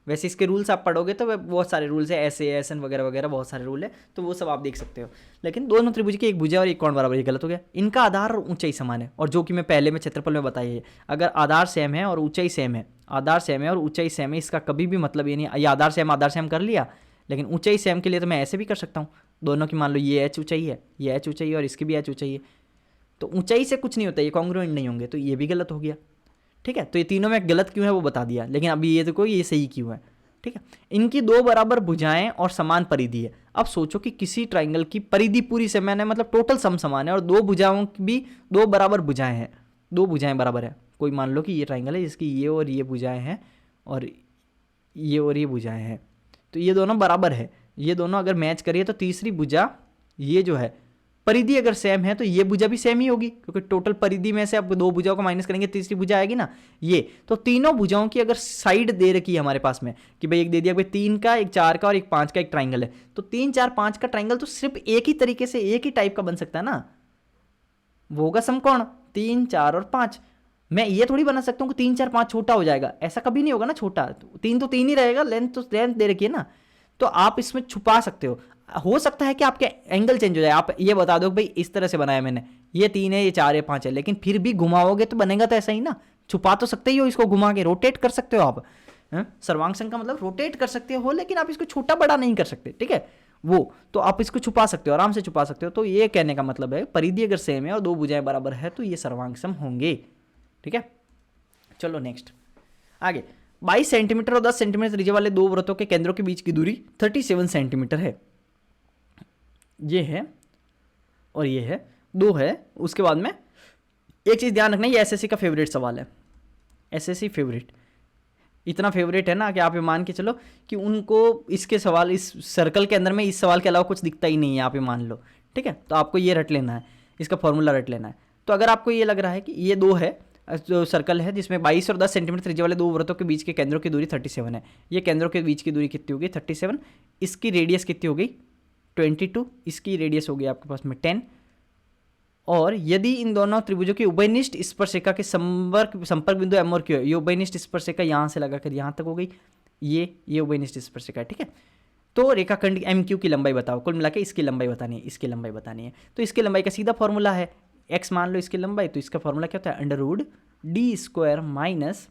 वैसे इसके रूल्स आप पढ़ोगे तो बहुत सारे रूल्स है, ऐसे एस एन वगैरह वगैरह बहुत सारे रूल है, तो वो सब आप देख सकते हो। लेकिन दोनों त्रिभुज की एक भुजा और एक कोण बराबर, ये गलत हो गया। इनका आधार और ऊंचाई समान है, और जो कि मैं पहले में क्षेत्रफल में बताई है, अगर आधार सेम है और ऊंचाई सेम है, आधार सेम है और ऊंचाई सेम है, इसका कभी भी मतलब ये नहीं ये आधार सेम कर लिया, लेकिन ऊंचाई सेम के लिए तो मैं ऐसे भी कर सकता हूँ, दोनों की मान लो ये एच ऊंचाई है, ये एच ऊंचाई है और इसकी भी एच ऊंचाई है, तो ऊंचाई से कुछ नहीं होता, ये कॉन्ग्रुएंट नहीं होंगे, तो ये भी गलत हो गया। ठीक है, तो ये तीनों में गलत क्यों है वो बता दिया, लेकिन अभी ये देखो ये सही क्यों है। ठीक है, इनकी दो बराबर भुजाएं और समान परिधि है। अब सोचो कि किसी ट्राइंगल की परिधि पूरी समान है, मतलब टोटल सम समान है, और दो भुजाओं की भी दो बराबर भुजाएं हैं, दो भुजाएं बराबर है। कोई मान लो कि ये ट्राइंगल है जिसकी ये और ये भुजाएं हैं और ये और ये भुजाएं हैं, तो ये दोनों बराबर है, ये दोनों अगर मैच करिए तो तीसरी भुजा ये जो है परिधि अगर सेम है तो ये भुजा भी सेम ही होगी, क्योंकि टोटल परिधि में से आप दो भुजाओं को माइनस करेंगे तीसरी भुजा आएगी ना ये। तो तीनों भुजाओं की अगर साइड दे रखी है हमारे पास में कि भाई एक दे दिया भाई 3 का, एक 4 का और एक 5 का एक ट्राइंगल है, तो 3 4 5 का ट्राइंगल तो सिर्फ एक ही तरीके से एक ही टाइप का बन सकता है ना, वो होगा समकोण 3 4 और 5। मैं ये थोड़ी बना सकता हूँ कि 3 4 5 छोटा हो जाएगा, ऐसा कभी नहीं होगा ना, छोटा 3 तो 3 ही रहेगा, लेंथ तो लेंथ दे रखी है ना, तो आप इसमें छुपा सकते हो सकता है कि आपके एंगल चेंज हो जाए, आप ये बता दो भाई इस तरह से बनाया मैंने, ये 3 है ये 4 है 5 है, लेकिन फिर भी घुमाओगे तो बनेगा तो ऐसा ही ना, छुपा तो सकते ही हो, इसको घुमा के रोटेट कर सकते हो आप, सर्वांग का मतलब रोटेट कर सकते हो, लेकिन आप इसको छोटा बड़ा नहीं कर सकते। ठीक है, वो तो आप इसको छुपा सकते हो, आराम से छुपा सकते हो। तो ये कहने का मतलब है परिधि अगर सेम है और दो भुजाएं बराबर है तो ये सर्वांग सम होंगे। ठीक है, चलो नेक्स्ट आगे। 22 सेंटीमीटर और 10 सेंटीमीटर त्रिज्या वाले दो वृत्तों के केंद्रों के बीच की दूरी 37 सेंटीमीटर है, ये है और ये है, दो है। उसके बाद में एक चीज़ ध्यान रखना, ये एसएससी का फेवरेट सवाल है, एसएससी फेवरेट, इतना फेवरेट है ना कि आप ये मान के चलो कि उनको इसके सवाल इस सर्कल के अंदर में इस सवाल के अलावा कुछ दिखता ही नहीं है, आप ये मान लो। ठीक है, तो आपको ये रट लेना है, इसका फॉर्मूला रट लेना है। तो अगर आपको ये लग रहा है कि ये दो है जो सर्कल है जिसमें 22 और 10 सेंटीमीटर त्रिज्या वाले दो वृत्तों के बीच के केंद्रों की दूरी 37 है, ये केंद्रों के बीच की दूरी कितनी होगी 37, इसकी रेडियस कितनी हो गई 22, इसकी रेडियस हो गई आपके पास में 10, और यदि इन दोनों त्रिभुजों की उभयनिष्ठ स्पर्शिका के संपर्क बिंदु एम और क्यू है, ये उभयनिष्ठ स्पर्शिका यहाँ से लगाकर यहाँ तक हो गई, ये उभयनिष्ठ स्पर्शिका है। ठीक है, तो रेखाखंड एम क्यू की लंबाई बताओ, कुल मिला के इसकी लंबाई बतानी है, इसकी लंबाई बतानी है। तो इसकी लंबाई का सीधा फॉर्मूला है, एक्स मान लो इसकी लंबाई, तो इसका फॉर्मूला क्या होता है √d² minus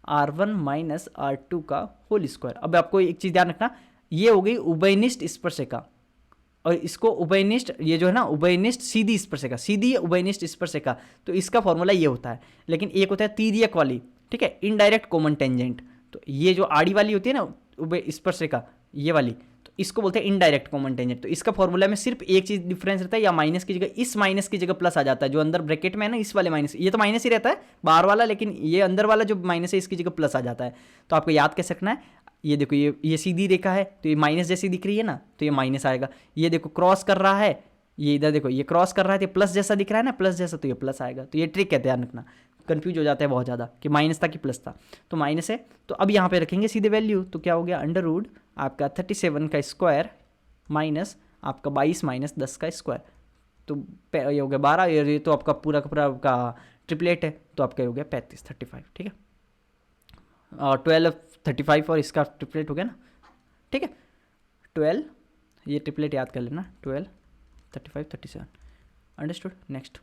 r1 minus r2 का होल स्क्वायर। अब आपको एक चीज़ ध्यान रखना, ये हो गई उभयनिष्ठ स्पर्शिका, और इसको उभयनिष्ठ, ये जो है ना उभयनिष्ठ सीधी स्पर्शिका, सीधी उभयनिष्ठ स्पर्शिका, तो इसका फॉर्मूला ये होता है। लेकिन एक होता है तिर्यक वाली, ठीक है, इनडायरेक्ट कॉमन टेंजेंट, तो ये जो आड़ी वाली होती है ना उभय स्पर्शिका ये वाली, तो इसको बोलते हैं इनडायरेक्ट कॉमन टेंजेंट। तो इसका फॉर्मूला में सिर्फ एक चीज डिफरेंस रहता है, या माइनस की जगह इस माइनस की जगह प्लस आ जाता है, जो अंदर ब्रैकेट में है ना इस वाले माइनस, ये तो माइनस ही रहता है बाहर वाला, लेकिन ये अंदर वाला जो माइनस है इसकी जगह प्लस आ जाता है। तो आपको याद कैसे रखना है, ये देखो ये सीधी रेखा है तो ये माइनस जैसी दिख रही है ना, तो ये माइनस आएगा। ये देखो क्रॉस कर रहा है, ये इधर देखो ये क्रॉस कर रहा है तो प्लस जैसा दिख रहा है ना, प्लस जैसा, तो ये प्लस आएगा। तो ये ट्रिक है, ध्यान रखना, कंफ्यूज हो जाता है बहुत ज़्यादा कि माइनस था कि प्लस था, तो माइनस है। तो अब यहाँ पे रखेंगे सीधे वैल्यू, तो क्या हो गया √ आपका 37 का स्क्वायर माइनस आपका 22 माइनस 10 का स्क्वायर, तो ये हो गया 12, ये तो आपका पूरा का पूरा आपका ट्रिपलेट है, तो आपका हो गया 35 35। ठीक है, और 12 35 और इसका ट्रिपलेट हो गया ना। ठीक है, 12 ये ट्रिपलेट याद कर लेना, 12 35 37, अंडरस्टूड। नेक्स्ट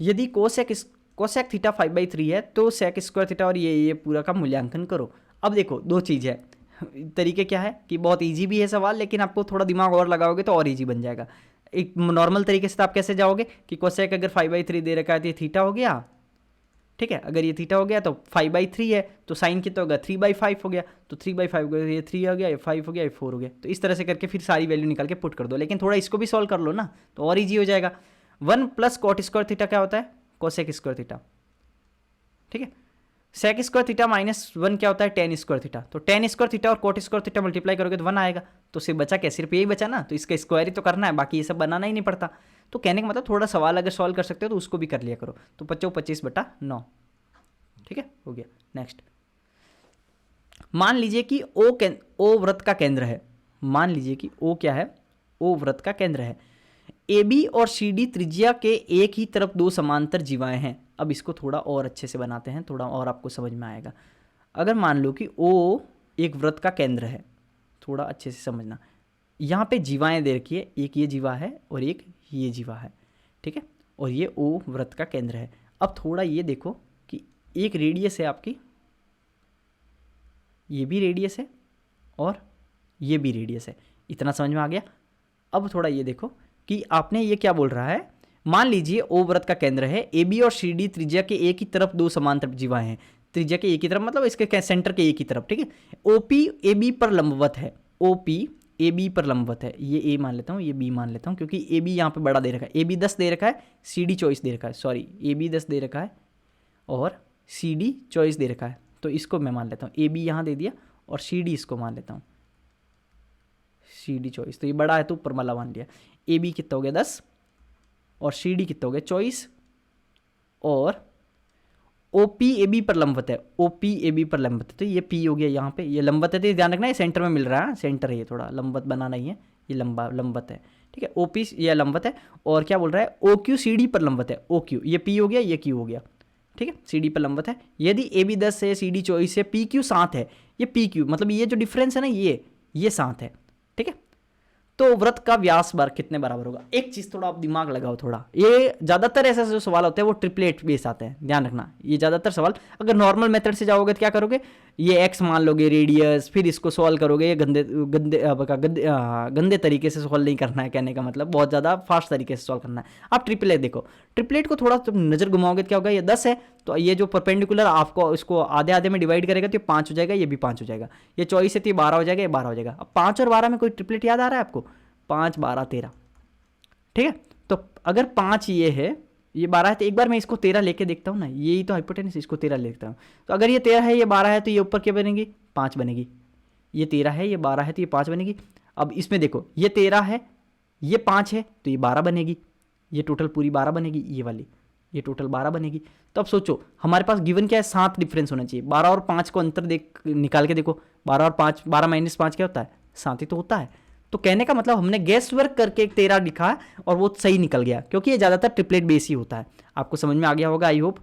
यदि कोसेक थीटा 5/3 है तो सेक स्क्वायर थीटा और ये पूरा का मूल्यांकन करो। अब देखो दो चीज़ है, तरीके क्या है कि बहुत इजी भी है सवाल, लेकिन आपको थोड़ा दिमाग और लगाओगे तो और इजी बन जाएगा। एक नॉर्मल तरीके से तो आप कैसे जाओगे कि कोसेक अगर 5/3 दे रखा है तो ये थीटा हो गया, ठीक है, अगर ये थीटा हो गया तो 5/3 है, तो साइन कितना होगा 3/5 हो गया, तो 3/5 हो गया, ये 3 हो गया, ये 5 हो गया, ये 4 हो गया। तो इस तरह से करके फिर सारी वैल्यू निकाल के पुट कर दो, लेकिन थोड़ा इसको भी सॉल्व कर लो ना तो और ईजी हो जाएगा। 1 + cot स्क्वायर थीटा क्या होता है कोसेक स्क्वायर थीटा, ठीक है। सेक स्क्वायर थीटा -1 क्या होता है tan स्क्वायर थीटा, तो tan स्क्वायर थीटा और cot स्क्वायर थीटा मल्टीप्लाई करोगे तो 1 आएगा, तो सिर्फ बचा क्या, सिर्फ यही बचा ना, तो इसका स्क्वायर ही तो करना है, बाकी ये सब बनाना ही नहीं पड़ता। तो कहने का मतलब थोड़ा सवाल अगर सॉल्व कर सकते हो तो उसको भी कर लिया करो। तो 25/9, ठीक है, हो गया। नेक्स्ट मान लीजिए कि O वृत्त का केंद्र है, मान लीजिए कि O क्या है, O वृत्त का केंद्र है। ए बी और सी डी त्रिज्या के एक ही तरफ दो समांतर जीवाएं हैं। अब इसको थोड़ा और अच्छे से बनाते हैं, थोड़ा और आपको समझ में आएगा। अगर मान लो कि ओ एक वृत्त का केंद्र है, थोड़ा अच्छे से समझना, यहाँ पे जीवाएं दे रखी है, एक ये जीवा है और एक ये जीवा है, ठीक है, और ये ओ वृत्त का केंद्र है। अब थोड़ा ये देखो कि एक रेडियस है आपकी, ये भी रेडियस है और ये भी रेडियस है, इतना समझ में आ गया। अब थोड़ा ये देखो कि आपने ये क्या बोल रहा है, मान लीजिए ओ वृत्त का केंद्र है, ए बी और सी डी त्रिज्या के एक ही तरफ दो समांतर जीवाएं हैं, त्रिज्या के एक ही तरफ मतलब इसके सेंटर के एक ही तरफ, ठीक है। ओपी ए बी पर लंबवत है, ओपी ए बी पर लंबवत है, ये ए मान लेता हूँ, ये बी मान लेता हूँ, क्योंकि ए बी यहाँ पे बड़ा दे रखा है, ए बी 10 दे रखा है, सी डी 24 दे रखा है, सॉरी ए बी 10 दे रखा है और सी डी 24 दे रखा है, तो इसको मैं मान लेता हूँ, ए बी यहाँ दे दिया और सी डी इसको मान लेता हूँ, सी डी 24, तो ये बड़ा है तो ऊपर वाला मान लिया। ए बी कितना हो गया 10 और सी डी कितना हो गया 24, और ओ पी ए बी पर लंबवत है, ओ पी ए बी पर लंबवत है, तो ये पी हो गया यहाँ पे, ये लंबवत है तो ध्यान रखना ये सेंटर में मिल रहा है, सेंटर है ये, थोड़ा लंबवत बनाना ही है, ये लंबा लंबवत है, ठीक है। ओ पी ये लंबवत है, और क्या बोल रहा है ओ क्यू सी डी पर लंबवत है, ओ क्यू ये पी हो गया, ये क्यू हो गया, ठीक है, सी डी पर लंबवत है। यदि ए बी 10 है, सी डी 24 है, पी क्यू 7 है, ये पी क्यू मतलब ये जो डिफरेंस है ना ये 7 है, ठीक है। तो वृत्त का व्यास बार कितने बराबर होगा। एक चीज थोड़ा आप दिमाग लगाओ थोड़ा, ये ज्यादातर ऐसे जो सवाल होते हैं वो ट्रिपलेट बेस आते हैं, ध्यान रखना। ये ज्यादातर सवाल अगर नॉर्मल मेथड से जाओगे तो क्या करोगे, ये एक्स मान लोगे रेडियस, फिर इसको सॉल्व करोगे, ये गंदे गंदे गंदे गंदे तरीके से सॉल्व नहीं करना है, कहने का मतलब बहुत ज़्यादा फास्ट तरीके से सॉल्व करना है। आप ट्रिपलेट देखो, ट्रिपलेट को थोड़ा तुम नज़र घुमाओगे तो क्या होगा, ये 10 है तो ये जो परपेंडिकुलर आपको इसको आधे आधे में डिवाइड करेगा तो ये 5 हो जाएगा, ये भी 5 हो जाएगा, ये 24 है तो ये 12 हो जाएगा, ये 12 हो जाएगा। अब 5 और 12 में कोई ट्रिपलेट याद आ रहा है आपको, 5 12 13, ठीक है। तो अगर 5 ये है, ये 12 है, तो एक बार मैं इसको 13 लेके देखता हूँ ना, यही तो हाइपोटेनस, इसको 13 लेता हूँ। तो अगर ये 13 है, ये 12 है, तो ये ऊपर क्या बनेगी 5 बनेगी, ये 13 है, ये 12 है, तो ये 5 बनेगी। अब इसमें देखो ये 13 है, ये 5 है, तो ये 12 बनेगी, ये टोटल पूरी 12 बनेगी, ये वाली ये टोटल 12 बनेगी। तो अब सोचो हमारे पास गिवन क्या है, 7 डिफरेंस होना चाहिए। 12 और 5 को अंतर निकाल के देखो, 12 और 5, 12 माइनस 5 क्या होता है, 7 ही तो होता है। तो कहने का मतलब हमने गैस वर्क करके एक 13 लिखा और वो सही निकल गया, क्योंकि ये ज़्यादातर ट्रिपलेट बेस ही होता है। आपको समझ में आ गया होगा आई होप।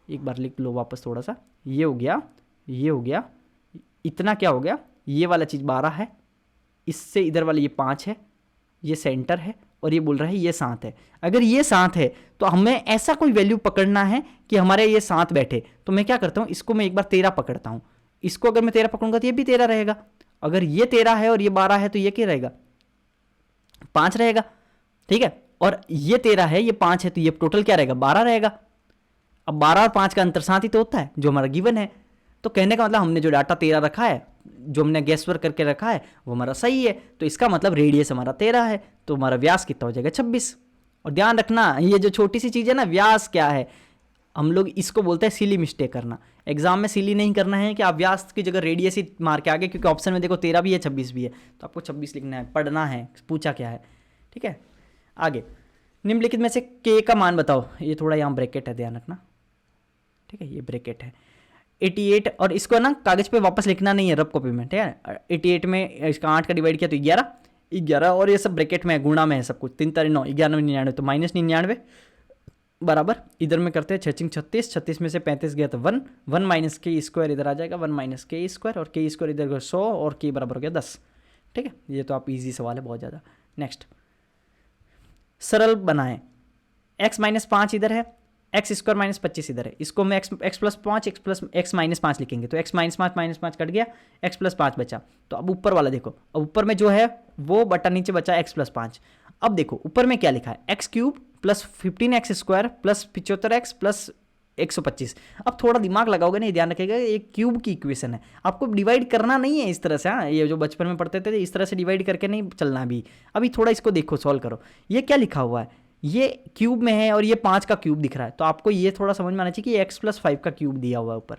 एक बार लिख लो वापस थोड़ा सा, ये हो गया, ये हो गया, इतना क्या हो गया, ये वाला चीज़ 12 है, इससे इधर वाला ये 5 है, ये सेंटर है, और ये बोल रहा है ये 7 है। अगर ये 7 है तो हमें ऐसा कोई वैल्यू पकड़ना है कि हमारे ये 7 बैठे, तो मैं क्या करता हूँ, इसको मैं एक बार 13 पकड़ता हूँ, इसको अगर मैं 13 पकड़ूंगा तो ये भी 13 रहेगा। अगर ये 13 है और ये 12 है तो ये क्या रहेगा, 5 रहेगा, ठीक है। और ये 13 है, ये 5 है, तो ये टोटल क्या रहेगा, 12 रहेगा। अब 12 और 5 का अंतर 7 ही तो होता है जो हमारा गिवन है। तो कहने का मतलब हमने जो डाटा 13 रखा है, जो हमने गैस वर्क करके रखा है वो हमारा सही है। तो इसका मतलब रेडियस हमारा 13 है, तो हमारा व्यास कितना हो जाएगा 26। और ध्यान रखना ये जो छोटी सी चीज़ है ना, व्यास क्या है, हम लोग इसको बोलते हैं सिली मिस्टेक करना। एग्जाम में सिली नहीं करना है कि आप व्यास की जगह रेडियस ही मार के आगे, क्योंकि ऑप्शन में देखो 13 भी है 26 भी है, तो आपको 26 लिखना है, पढ़ना है पूछा क्या है, ठीक है। आगे निम्नलिखित में से के का मान बताओ, ये थोड़ा यहाँ ब्रैकेट है, ध्यान रखना, ठीक है, ये ब्रैकेट है 88, और इसको ना कागज पे वापस लिखना नहीं है, रफ कॉपी में, ठीक है। 88 में इसका 8 का डिवाइड किया तो 11, और ये सब ब्रैकेट में है, गुणा में है सब कुछ, 3 3 9 11 99, तो माइनस 99 बराबर, इधर में करते हैं 6 36, 36 में से 35 गया तो 1, 1 माइनस के स्क्वायर इधर आ जाएगा, 1 माइनस के स्क्वायर, और के स्क्वायर इधर 100, और के बराबर हो गया 10, ठीक है। ये तो आप इजी सवाल है बहुत ज़्यादा। नेक्स्ट सरल बनाएं, x माइनस 5 इधर है, एक्स स्क्वायर माइनस 25 इधर है, इसको मैं एक्स प्लस 5 एक्स माइनस 5 लिखेंगे, तो एक्स माइनस 5 कट गया, एक्स प्लस 5 बचा। तो अब ऊपर वाला देखो, अब ऊपर में जो है वो बटा नीचे बचा एक्स प्लस 5। अब देखो ऊपर में क्या लिखा है, x cube plus 15x square plus 75x plus 125। अब थोड़ा दिमाग लगाओगे नहीं, ध्यान रखिएगा ये क्यूब की इक्वेशन है, आपको डिवाइड करना नहीं है इस तरह से। हाँ, ये जो बचपन में पढ़ते थे इस तरह से डिवाइड करके नहीं चलना अभी थोड़ा इसको देखो, सॉल्व करो। ये क्या लिखा हुआ है, ये क्यूब में है और ये 5 का क्यूब दिख रहा है, तो आपको ये थोड़ा समझ में आना चाहिए कि एक्स प्लस 5 का क्यूब दिया हुआ है ऊपर,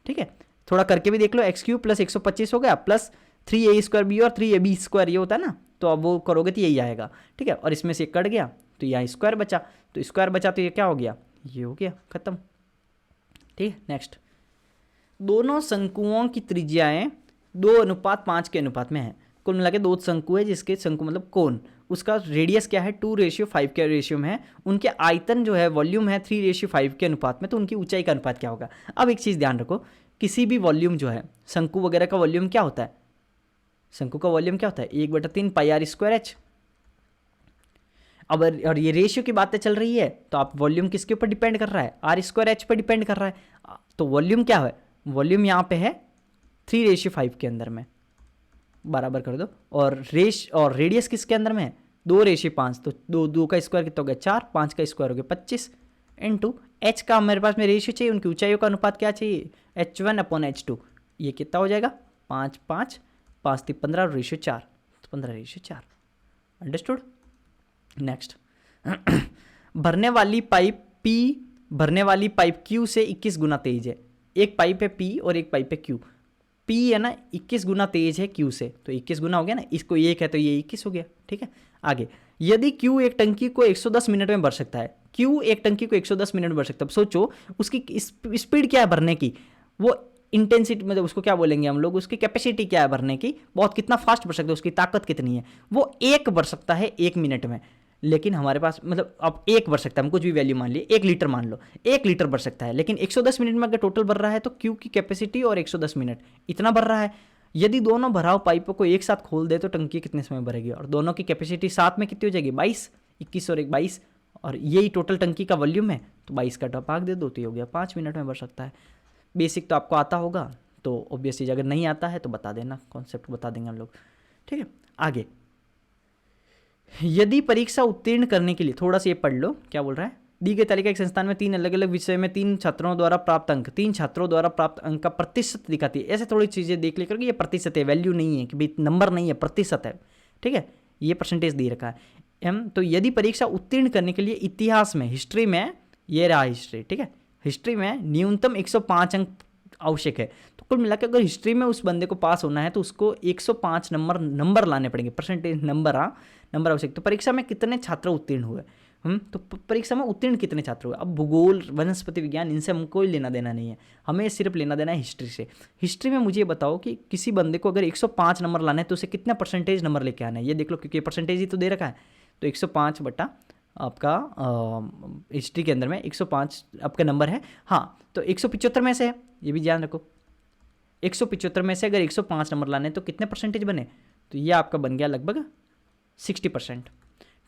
ठीक है। थोड़ा करके भी देख लो, एक्स क्यूब प्लस 125 हो गया, प्लस 3a स्क्वायर बी और 3ab स्क्वायर ये होता है ना, तो अब वो करोगे तो यही आएगा, ठीक है। और इसमें से कट गया तो यहाँ स्क्वायर बचा, तो स्क्वायर बचा तो ये क्या हो गया, ये हो गया खत्म, ठीक है। नेक्स्ट, दोनों शंकुओं की त्रिज्याएं 2:5 के अनुपात में है। कुल मिला के 2 शंकु है, जिसके शंकु मतलब कोण, उसका रेडियस क्या है 2:5 के रेशियो में है, उनके आयतन जो है वॉल्यूम है 3:5 के अनुपात में, तो उनकी ऊंचाई का अनुपात क्या होगा। अब एक चीज़ ध्यान रखो, किसी भी वॉल्यूम जो है, शंकु वगैरह का वॉल्यूम क्या होता है, शंकु का वॉल्यूम क्या होता है 1/3 πr²h। अब और ये रेशियो की बातें चल रही है तो आप वॉल्यूम किसके ऊपर डिपेंड कर रहा है, r² पर डिपेंड कर रहा है। तो वॉल्यूम क्या है, वॉल्यूम यहाँ पे है 3:5 के अंदर में, बराबर कर दो। और रेडियस किसके अंदर में है 2:5, तो 2 का स्क्वायर कितना हो गया 4, 5 का स्क्वायर हो गया 25 इंटू h का मेरे पास में रेशियो चाहिए, उनकी ऊंचाइयों का अनुपात क्या चाहिए h1/h2, ये कितना हो जाएगा 5 5 5 3 15 और रेशियो 4, तो 15:4। अंडरस्टूड। नेक्स्ट भरने वाली पाइप P भरने वाली पाइप Q से 21 गुना तेज है। एक पाइप है P और एक पाइप है Q। P है ना 21 गुना तेज है Q से, तो 21 गुना हो गया ना, इसको 1 है तो ये 21 हो गया। ठीक है, आगे यदि Q एक टंकी को 110 मिनट में भर सकता है, Q एक टंकी को 110 मिनट में भर सकता है, सोचो उसकी स्पीड क्या है भरने की, वो इंटेंसिटी मतलब उसको क्या बोलेंगे हम लोग, उसकी कैपेसिटी क्या है भरने की, बहुत कितना फास्ट भर सकता है, उसकी ताकत कितनी है, वो 1 भर सकता है 1 मिनट में। लेकिन हमारे पास मतलब अब 1 भर सकता है, हम कुछ भी वैल्यू मान लिए, 1 लीटर मान लो, 1 लीटर भर सकता है, लेकिन 110 मिनट में अगर टोटल भर रहा है तो क्यू की कैपेसिटी और 110 मिनट इतना भर रहा है। यदि दोनों भराव पाइपों को एक साथ खोल दे तो टंकी कितने समय भरेगी, और दोनों की कैपेसिटी साथ में कितनी हो जाएगी 22, 21 और 1 22, और यही टोटल टंकी का वॉल्यूम है, तो 22 का भाग दे दो तो ये हो गया 5 मिनट में भर सकता है। बेसिक तो आपको आता होगा, तो ऑब्वियसली अगर नहीं आता है तो बता देना, कॉन्सेप्ट बता देंगे हम लोग। ठीक है, आगे यदि परीक्षा उत्तीर्ण करने के लिए, थोड़ा सा ये पढ़ लो क्या बोल रहा है, दी गई तालिका एक संस्थान में 3 अलग अलग विषय में 3 छात्रों द्वारा प्राप्त अंक 3 छात्रों द्वारा प्राप्त अंक का प्रतिशत दिखाती है। ऐसे थोड़ी चीज़ें देख लेकर ये प्रतिशत है, वैल्यू नहीं है कि भाई नंबर नहीं है, प्रतिशत है। ठीक है, ये परसेंटेज दे रखा है। तो यदि परीक्षा उत्तीर्ण करने के लिए इतिहास में, हिस्ट्री में, ये रहा हिस्ट्री, ठीक है, हिस्ट्री में न्यूनतम 105 अंक आवश्यक है। तो कुल मिलाकर अगर हिस्ट्री में उस बंदे को पास होना है तो उसको 105 नंबर लाने पड़ेंगे, परसेंटेज नंबर, हाँ नंबर आवश्यक। तो परीक्षा में कितने छात्र उत्तीर्ण हुए, तो परीक्षा में उत्तीर्ण कितने छात्र हुए। अब भूगोल, वनस्पति विज्ञान, इनसे हमको कोई लेना देना नहीं है, हमें सिर्फ लेना देना है हिस्ट्री से। हिस्ट्री में मुझे बताओ कि किसी बंदे को अगर 105 नंबर लाना है तो उसे कितना परसेंटेज नंबर लेके आना है, ये देख लो, क्योंकि परसेंटेज ही तो दे रखा है। तो 105 बटा आपका हिस्ट्री के अंदर में 105 आपका नंबर है, हाँ, तो 175 में से है, ये भी ध्यान रखो। 175 में से अगर 105 नंबर लाने तो कितने परसेंटेज बने, तो ये आपका बन गया लगभग 60%।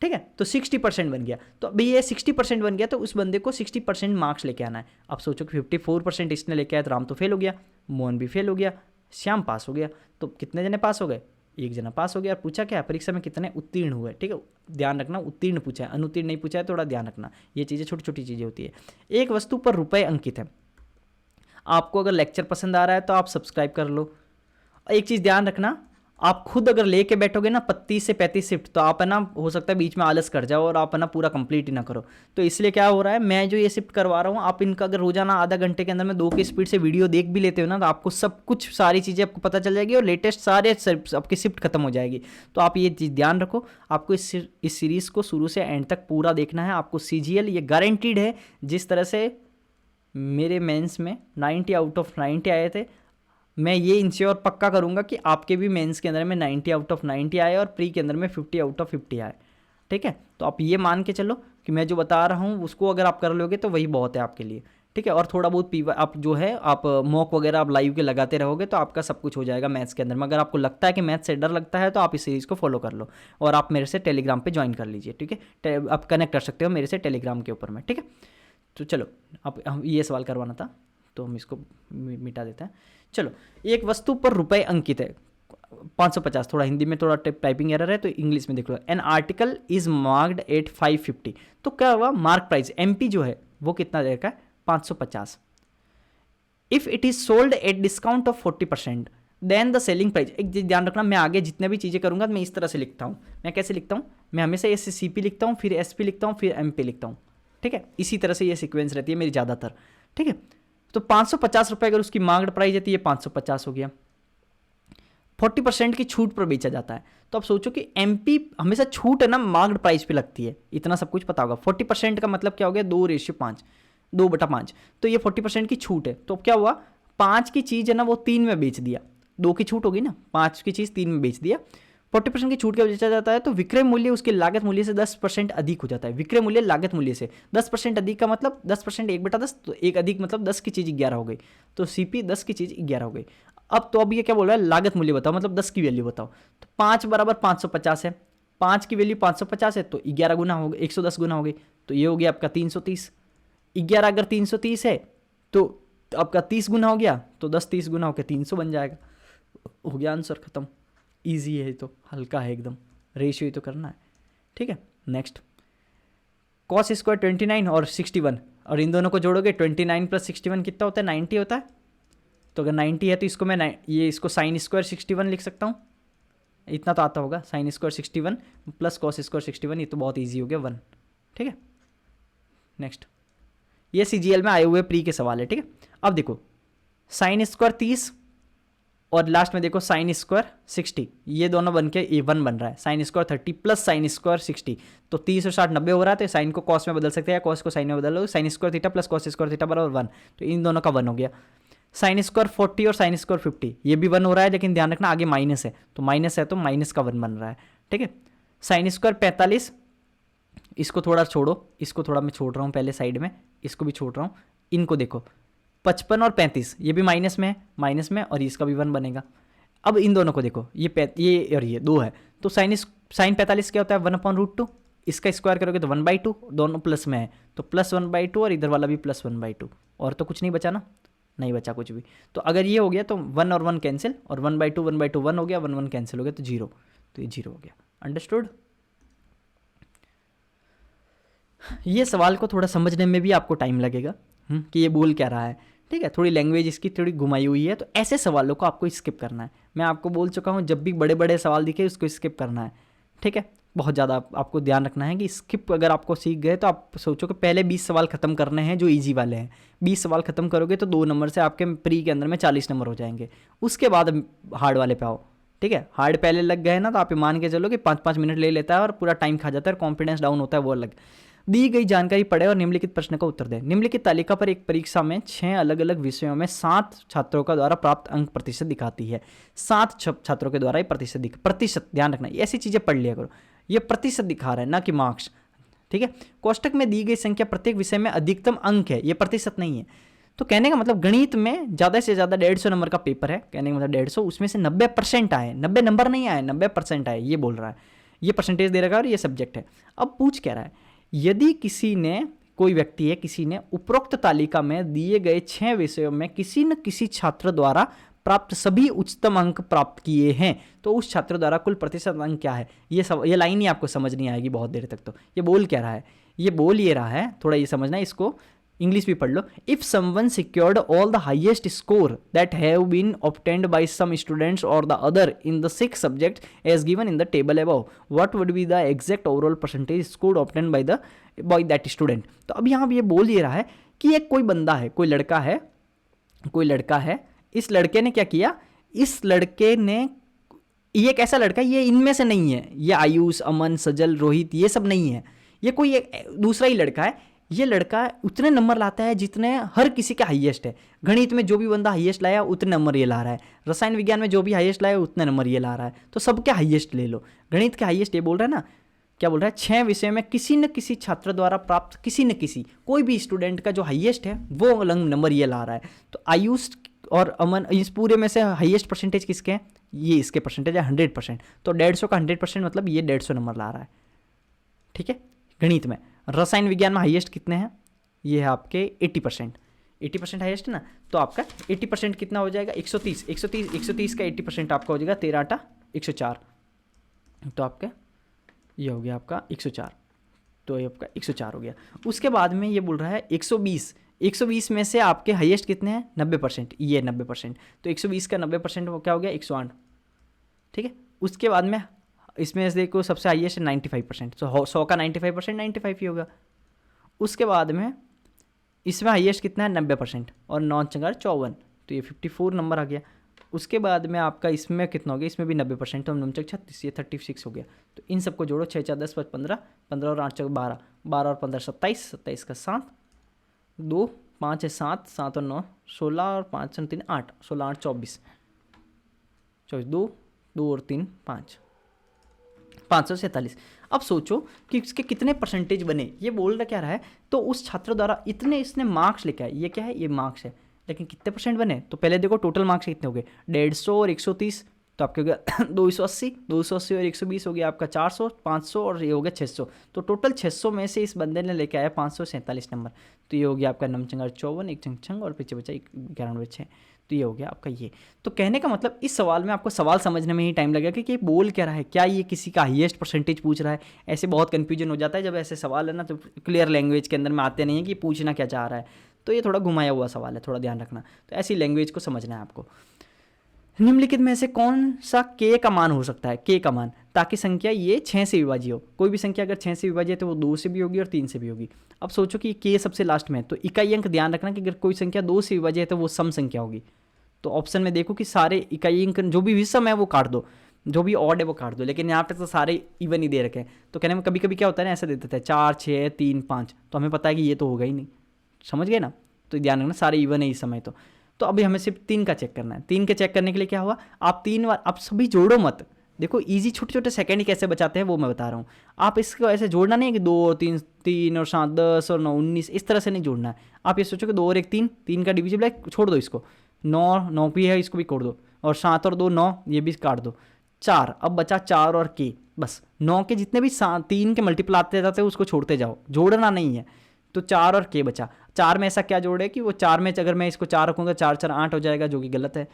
ठीक है, तो 60% बन गया। तो अभी ये 60% बन गया तो उस बंदे को 60% मार्क्स लेके आना है। अब सोचो कि 54% इसने लेके आया तो राम तो फेल हो गया, मोहन भी फेल हो गया, श्याम पास हो गया, तो कितने जने पास हो गए, 1 जना पास हो गया। और पूछा क्या, परीक्षा में कितने उत्तीर्ण हुए। ठीक है, ध्यान रखना, उत्तीर्ण पूछा है, अनुत्तीर्ण नहीं पूछा है, थोड़ा ध्यान रखना, ये चीज़ें छोटी छोटी चीज़ें होती है। एक वस्तु पर रुपए अंकित है। आपको अगर लेक्चर पसंद आ रहा है तो आप सब्सक्राइब कर लो। एक चीज़ ध्यान रखना, आप खुद अगर लेके बैठोगे ना 35 से 35 शिफ्ट, तो आप है ना हो सकता है बीच में आलस कर जाओ और आप है ना पूरा कंप्लीट ही ना करो। तो इसलिए क्या हो रहा है, मैं जो ये शिफ्ट करवा रहा हूँ, आप इनका अगर रोजाना आधा घंटे के अंदर में 2 की स्पीड से वीडियो देख भी लेते हो ना, तो आपको सब कुछ सारी चीज़ें आपको पता चल जाएगी और लेटेस्ट सारे आपकी शिफ्ट खत्म हो जाएगी। तो आप ये चीज़ ध्यान रखो, आपको इस सीरीज़ को शुरू से एंड तक पूरा देखना है। आपको CGL ये गारंटीड है, जिस तरह से मेरे मेंस में 90 आउट ऑफ 90 आए थे, मैं ये इंश्योर पक्का करूंगा कि आपके भी मेंस के अंदर में 90 आउट ऑफ 90 आए और प्री के अंदर में 50 आउट ऑफ 50 आए। ठीक है, तो आप ये मान के चलो कि मैं जो बता रहा हूँ उसको अगर आप कर लोगे तो वही बहुत है आपके लिए। ठीक है, और थोड़ा बहुत आप जो है आप मॉक वगैरह आप लाइव के लगाते रहोगे तो आपका सब कुछ हो जाएगा मैथ्स के अंदर में। अगर आपको लगता है कि मैथ्स से डर लगता है तो आप इस सीरीज़ को फॉलो कर लो और आप मेरे से टेलीग्राम पर ज्वाइन कर लीजिए। ठीक है, आप कनेक्ट कर सकते हो मेरे से टेलीग्राम के ऊपर में। ठीक है, तो चलो, अब हम ये सवाल करवाना था तो हम इसको मिटा देते हैं। चलो, एक वस्तु पर रुपए अंकित है 550, थोड़ा हिंदी में थोड़ा टाइपिंग एरर है तो इंग्लिश में देख लो। An article is marked at 550, तो क्या हुआ, मार्क प्राइस MP जो है वो कितना देगा 550। If it is sold at discount of 40%, then the selling price. एक ध्यान रखना, मैं आगे जितने भी चीज़ें करूंगा मैं इस तरह से लिखता हूँ। मैं कैसे लिखता हूँ, मैं हमेशा SCP लिखता हूँ, फिर SP लिखता हूँ, फिर MP लिखता हूँ। ठीक है, इसी तरह से ये सीक्वेंस रहती है मेरी ज़्यादातर। ठीक है, तो 550 रुपये अगर उसकी मार्केट प्राइस है तो ये 550 हो गया। 40% की छूट पर बेचा जाता है, तो अब सोचो कि MP हमेशा छूट है ना मार्केट प्राइस पे लगती है, इतना सब कुछ पता होगा। 40% का मतलब क्या हो गया, 2:5, 2/5, तो ये 40% की छूट है। तो अब क्या हुआ, 5 की चीज़ है ना वो 3 में बेच दिया, 2 की छूट होगी ना, 5 की चीज़ 3 में बेच दिया। 40% की छूट के बेचा जाता है तो विक्रय मूल्य उसके लागत मूल्य से 10% अधिक हो जाता है। विक्रय मूल्य लागत मूल्य से 10% अधिक का मतलब 10% 1/10, तो एक अधिक मतलब 10 की चीज़ 11 हो गई, तो सीपी 10 की चीज़ 11 हो गई। अब ये क्या बोल रहा है, लागत मूल्य बताओ, मतलब 10 की वैल्यू बताओ। तो 5 बराबर 550 है, 5 की वैल्यू 550 है तो 11 गुना हो गई, 110 गुना हो गई, तो ये हो गया आपका 330। 11 अगर 330 है तो आपका 30 गुना हो गया, तो 10 30 गुना होकर 300 बन जाएगा। हो गया आंसर, खत्म। ईजी है तो, हल्का है एकदम, रेशियो ही तो करना है। ठीक है, नेक्स्ट कॉस स्क्वायर 29 और 61, और इन दोनों को जोड़ोगे 29 प्लस 61 कितना होता है, 90 होता है। तो अगर 90 है तो इसको मैं इसको साइन स्क्वायर 61 लिख सकता हूँ, इतना तो आता होगा। Sine square 61 plus cos square 61, ये तो बहुत ईजी हो गया 1। ठीक है, नेक्स्ट ये सीजीएल में आए हुए प्री के सवाल है। ठीक है, अब देखो साइन स्क्वायर 30 और लास्ट में देखो साइन स्क्वायर 60, ये दोनों बन के ए 1 बन रहा है। Sine square 30 plus sine square 60, तो 30 और 60 90 हो रहा है, तो साइन को कॉस में बदल सकते हैं या कॉस को साइन में बदल लो। Sine square theta plus cos square theta बराबर 1, तो इन दोनों का 1 हो गया। साइन स्क्वायर 40 और साइन स्क्वायर 50, ये भी 1 हो रहा है, लेकिन ध्यान रखना आगे माइनस है, तो माइनस है तो माइनस का 1 बन रहा है। ठीक है, साइन स्क्वायर 45, इसको थोड़ा छोड़ो, इसको थोड़ा मैं छोड़ रहा हूँ पहले साइड में, इसको भी छोड़ रहा हूँ। इनको देखो 55 और 35, ये भी माइनस में है, माइनस में, और इसका भी 1 बनेगा। अब इन दोनों को देखो, ये और ये 2 है, तो साइन 45 क्या होता है 1/√2, इसका स्क्वायर करोगे तो 1/2, दोनों प्लस में है तो प्लस 1/2, और इधर वाला भी प्लस 1/2, और तो कुछ नहीं बचा ना, नहीं बचा कुछ भी। तो अगर ये हो गया तो 1 और 1 कैंसिल, और 1/2 1/2 1 हो गया, 1 1 कैंसिल हो गया तो 0, तो ये 0 हो गया। अंडरस्टूड। ये सवाल को थोड़ा समझने में भी आपको टाइम लगेगा कि ये बोल क्या रहा है। ठीक है, थोड़ी लैंग्वेज इसकी थोड़ी घुमाई हुई है, तो ऐसे सवालों को आपको स्किप करना है। मैं आपको बोल चुका हूँ, जब भी बड़े बड़े सवाल दिखे उसको स्किप करना है। ठीक है, बहुत ज़्यादा आपको ध्यान रखना है कि स्किप अगर आपको सीख गए तो आप सोचो कि पहले 20 सवाल खत्म करने हैं जो इजी वाले हैं। 20 सवाल खत्म करोगे तो 2 नंबर से आपके प्री के अंदर में 40 नंबर हो जाएंगे, उसके बाद हार्ड वाले पे आओ। ठीक है, हार्ड पहले लग गए ना तो आप मान के चलो कि 5-5 मिनट ले लेता है और पूरा टाइम खा जाता है और कॉन्फिडेंस डाउन होता है, वो अलग। दी गई जानकारी पढ़े और निम्नलिखित प्रश्न का उत्तर दें। निम्नलिखित तालिका पर एक परीक्षा में 6 अलग अलग विषयों में 7 छात्रों का द्वारा प्राप्त अंक प्रतिशत दिखाती है। 7 छात्रों के द्वारा ये प्रतिशत ध्यान रखना, ऐसी चीजें पढ़ लिया करो। ये प्रतिशत दिखा रहा है ना कि मार्क्स। ठीक है, कोष्टक में दी गई संख्या प्रत्येक विषय में अधिकतम अंक है, ये प्रतिशत नहीं है। तो कहने का मतलब गणित में ज़्यादा से ज़्यादा 150 नंबर का पेपर है, कहने का मतलब 150, उसमें से 90% आए, 90 नंबर नहीं आए, 90% आए, ये बोल रहा है। ये परसेंटेज दे रखा है और ये सब्जेक्ट है। अब पूछ क्या रहा है, यदि किसी ने, कोई व्यक्ति है, किसी ने उपरोक्त तालिका में दिए गए 6 विषयों में किसी न किसी छात्र द्वारा प्राप्त सभी उच्चतम अंक प्राप्त किए हैं, तो उस छात्र द्वारा कुल प्रतिशत अंक क्या है। ये लाइन ही आपको समझ नहीं आएगी बहुत देर तक। तो ये बोल क्या रहा है, ये बोल ये रहा है, थोड़ा ये समझना है, इसको इंग्लिश भी पढ़ लो। If someone secured all the highest score that have been obtained by some students or the other in the 6 subject as given in the table above, what would be the exact overall percentage scored obtained by that student. तो अब यहाँ ये बोल ये रहा है कि एक कोई बंदा है, कोई लड़का है, इस लड़के ने क्या किया, इस लड़के ने, ये एक ऐसा लड़का, ये इनमें से नहीं है, ये आयुष, अमन, सजल, रोहित, ये सब नहीं है, ये कोई एक दूसरा ही लड़का है। ये लड़का उतने नंबर लाता है जितने हर किसी के हाईएस्ट है। गणित में जो भी बंदा हाईएस्ट लाया उतने नंबर ये ला रहा है, रसायन विज्ञान में जो भी हाईएस्ट लाया उतने नंबर ये ला रहा है, तो सबके हाईएस्ट ले लो। गणित के हाईएस्ट ये बोल रहा है ना, क्या बोल रहा है, 6 विषय में किसी न किसी छात्र द्वारा प्राप्त, किसी न किसी, कोई भी स्टूडेंट का जो हाईएस्ट है वो अलग नंबर ये ला रहा है। तो आयुष और अमन, इस पूरे में से हाईएस्ट परसेंटेज किसके हैं, ये इसके परसेंटेज है 100%, तो 150 का 100% मतलब ये 150 नंबर ला रहा है। ठीक है, गणित में। रसायन विज्ञान में हाईएस्ट कितने हैं, ये है आपके 80% हाईएस्ट है ना, तो आपका 80% कितना हो जाएगा, 130 का 80% आपका हो जाएगा 13 8 104, तो आपका ये हो गया आपका 104, तो ये आपका 104 हो गया। उसके बाद में ये बोल रहा है 120 में से आपके हाईएस्ट कितने हैं, 90%, ये 90%, तो 120 का 90% वो क्या हो गया 108। ठीक है, उसके बाद में इसमें से देखो सबसे हाईएस्ट है 95%, तो 100 का 95% 95 ही होगा। उसके बाद में इसमें हाईएस्ट कितना है 90% और 9 चंगार 54, तो ये 54 नंबर आ गया। उसके बाद में आपका इसमें कितना हो गया, इसमें भी 90%, तो 9 चक 36, ये 36 हो गया। तो इन सबको जोड़ो, 6 4 10 15 15 और 8 चक 12, 12 और 15 27, 27 का 7, 2 5 है 7, 7 और 9 16 और 5 3 8, 16 8 24, 24 2 2 और 3 5, 547। अब सोचो कि इसके कितने परसेंटेज बने, ये बोल रहा क्या रहा है, तो उस छात्र द्वारा इतने इसने मार्क्स लिखा है, ये क्या है, ये मार्क्स है, लेकिन कितने परसेंट बने, तो पहले देखो टोटल मार्क्स कितने हो गए, 150 और 130, तो आपके हो गया 280, 280 और 120 हो गया आपका 400, 500 और ये हो गया 600, तो टोटल 600 में से इस बंदे ने लेके आया 547 नंबर, तो ये हो गया आपका नमचंगर 54, एक चंग और पीछे बचा 91, तो ये हो गया आपका ये। तो कहने का मतलब इस सवाल में आपको सवाल समझने में ही टाइम लगेगा कि ये बोल क्या रहा है, क्या ये किसी का हाईएस्ट परसेंटेज पूछ रहा है, ऐसे बहुत कन्फ्यूजन हो जाता है जब ऐसे सवाल है ना, तो क्लियर लैंग्वेज के अंदर में आते नहीं है कि पूछना क्या चाह रहा है, तो ये थोड़ा घुमाया हुआ सवाल है, थोड़ा ध्यान रखना, तो ऐसी लैंग्वेज को समझना है आपको। निम्नलिखित में से कौन सा के का मान हो सकता है, के का मान, ताकि संख्या ये 6 से विभाज्य हो, कोई भी संख्या अगर 6 से विभाज्य है तो वो 2 से भी होगी और 3 से भी होगी। अब सोचो कि के सबसे लास्ट में है, तो इकाई अंक ध्यान रखना कि अगर कोई संख्या 2 से विभाज्य है तो वो सम संख्या होगी, तो ऑप्शन में देखो कि सारे इकाई अंक जो भी विषम है वो काट दो, जो भी ऑड है वो काट दो, लेकिन यहाँ पे तो सारे इवन ही दे रखे हैं, तो कहने में कभी कभी क्या होता है ना, ऐसा दे देता है 4, 6, 3, 5, तो हमें पता है कि ये तो होगा ही नहीं, समझ गए ना, तो ध्यान रखना सारे इवन है इस समय तो अभी हमें सिर्फ 3 का चेक करना है। 3 के चेक करने के लिए क्या हुआ, आप 3 बार, आप सभी जोड़ो मत, देखो इजी छोटे छोटे सेकंड ही कैसे बचाते हैं वो मैं बता रहा हूँ, आप इसको ऐसे जोड़ना नहीं है कि 2 और 3, 3 और 7, 10 और 9, 19, इस तरह से नहीं जोड़ना है, आप ये सोचो कि 2 और 1 3, 3 का डिविजिबल है, छोड़ दो इसको, 9 भी है, इसको भी छोड़ दो, और 7 और 2 9, ये भी काट दो, 4, अब बचा 4 और के, बस 9 के जितने भी 3 के मल्टीपल आते जाते हैं उसको छोड़ते जाओ, जोड़ना नहीं है, तो 4 और के बचा, 4 में ऐसा क्या जोड़े कि वो 4 में अगर मैं इसको 4 रखूँगा 4 4 8 हो जाएगा, जो कि गलत है,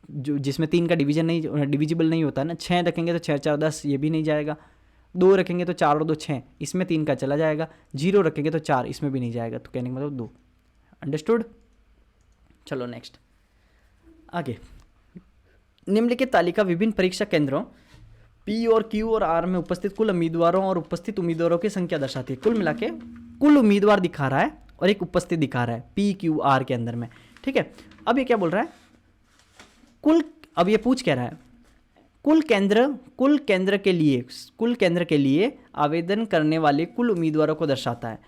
जो जिसमें 3 का डिवीजन नहीं, डिविजिबल नहीं होता है ना। 6 रखेंगे तो 6 4 10, ये भी नहीं जाएगा, 2 रखेंगे तो 4 और 2 6, इसमें 3 का चला जाएगा, 0 रखेंगे तो 4, इसमें भी नहीं जाएगा, तो कहने का मतलब 2, अंडरस्टूड। चलो नेक्स्ट आगे, निम्नलिखित तालिका विभिन्न परीक्षा केंद्रों पी और क्यू और आर में उपस्थित कुल उम्मीदवारों और उपस्थित उम्मीदवारों की संख्या दर्शाती है। कुल मिला के कुल उम्मीदवार दिखा रहा है और एक उपस्थित दिखा रहा है पी क्यू आर के अंदर में, ठीक है। अब ये क्या बोल रहा है, कुल, अब ये पूछ क्या रहा है, कुल केंद्र के लिए आवेदन करने वाले कुल उम्मीदवारों को दर्शाता है,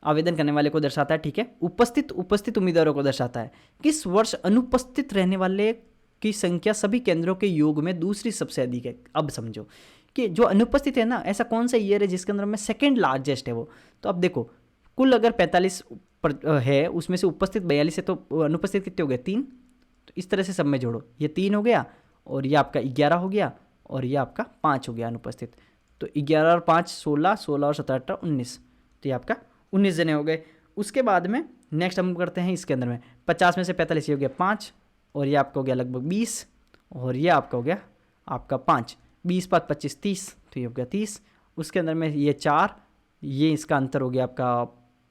आवेदन करने वाले को दर्शाता है, ठीक है। उपस्थित उम्मीदवारों को दर्शाता है। किस वर्ष अनुपस्थित रहने वाले की संख्या सभी केंद्रों के योग में दूसरी सबसे अधिक है। अब समझो कि जो अनुपस्थित है ना, ऐसा कौन सा ईयर है जिसके अंदर में सेकंड लार्जेस्ट है वो, तो अब देखो कुल अगर 45 है उसमें से उपस्थित 42 है, तो अनुपस्थित कितने हो गए 3, तो इस तरह से सब में जोड़ो, ये 3 हो गया और ये आपका 11 हो गया और ये आपका 5 हो गया अनुपस्थित, तो 11 और 5 16, 16 और 17 18 19, तो ये आपका 19 जने हो गए। उसके बाद में नेक्स्ट हम करते हैं इसके अंदर में 50 में से 45 ये हो गया 5 और ये आपका हो गया लगभग 20 और ये आपका हो गया आपका 5, 20 5 25 30, तो ये हो गया 30। उसके अंदर में ये 4, ये इसका अंतर हो गया आपका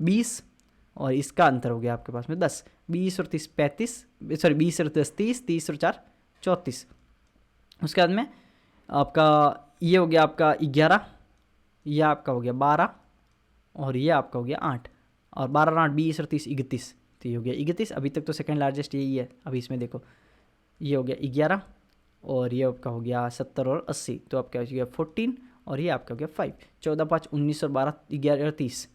20 और इसका अंतर हो गया आपके पास में 10, 20 और 30 35, सॉरी 20 और 10 30, 30 और 4 34। उसके बाद में आपका ये हो गया आपका 11, ये आपका हो गया 12 और ये आपका हो गया 8, और 12 और 8 20 और 30 31, तो ये हो गया 31। अभी तक तो सेकंड लार्जेस्ट यही है। अभी इसमें देखो ये हो गया 11 और ये आपका हो गया 70 और 80, तो आपका हो गया 14 और ये आपका हो गया 5, 14 5 19 और 12 11 और 30,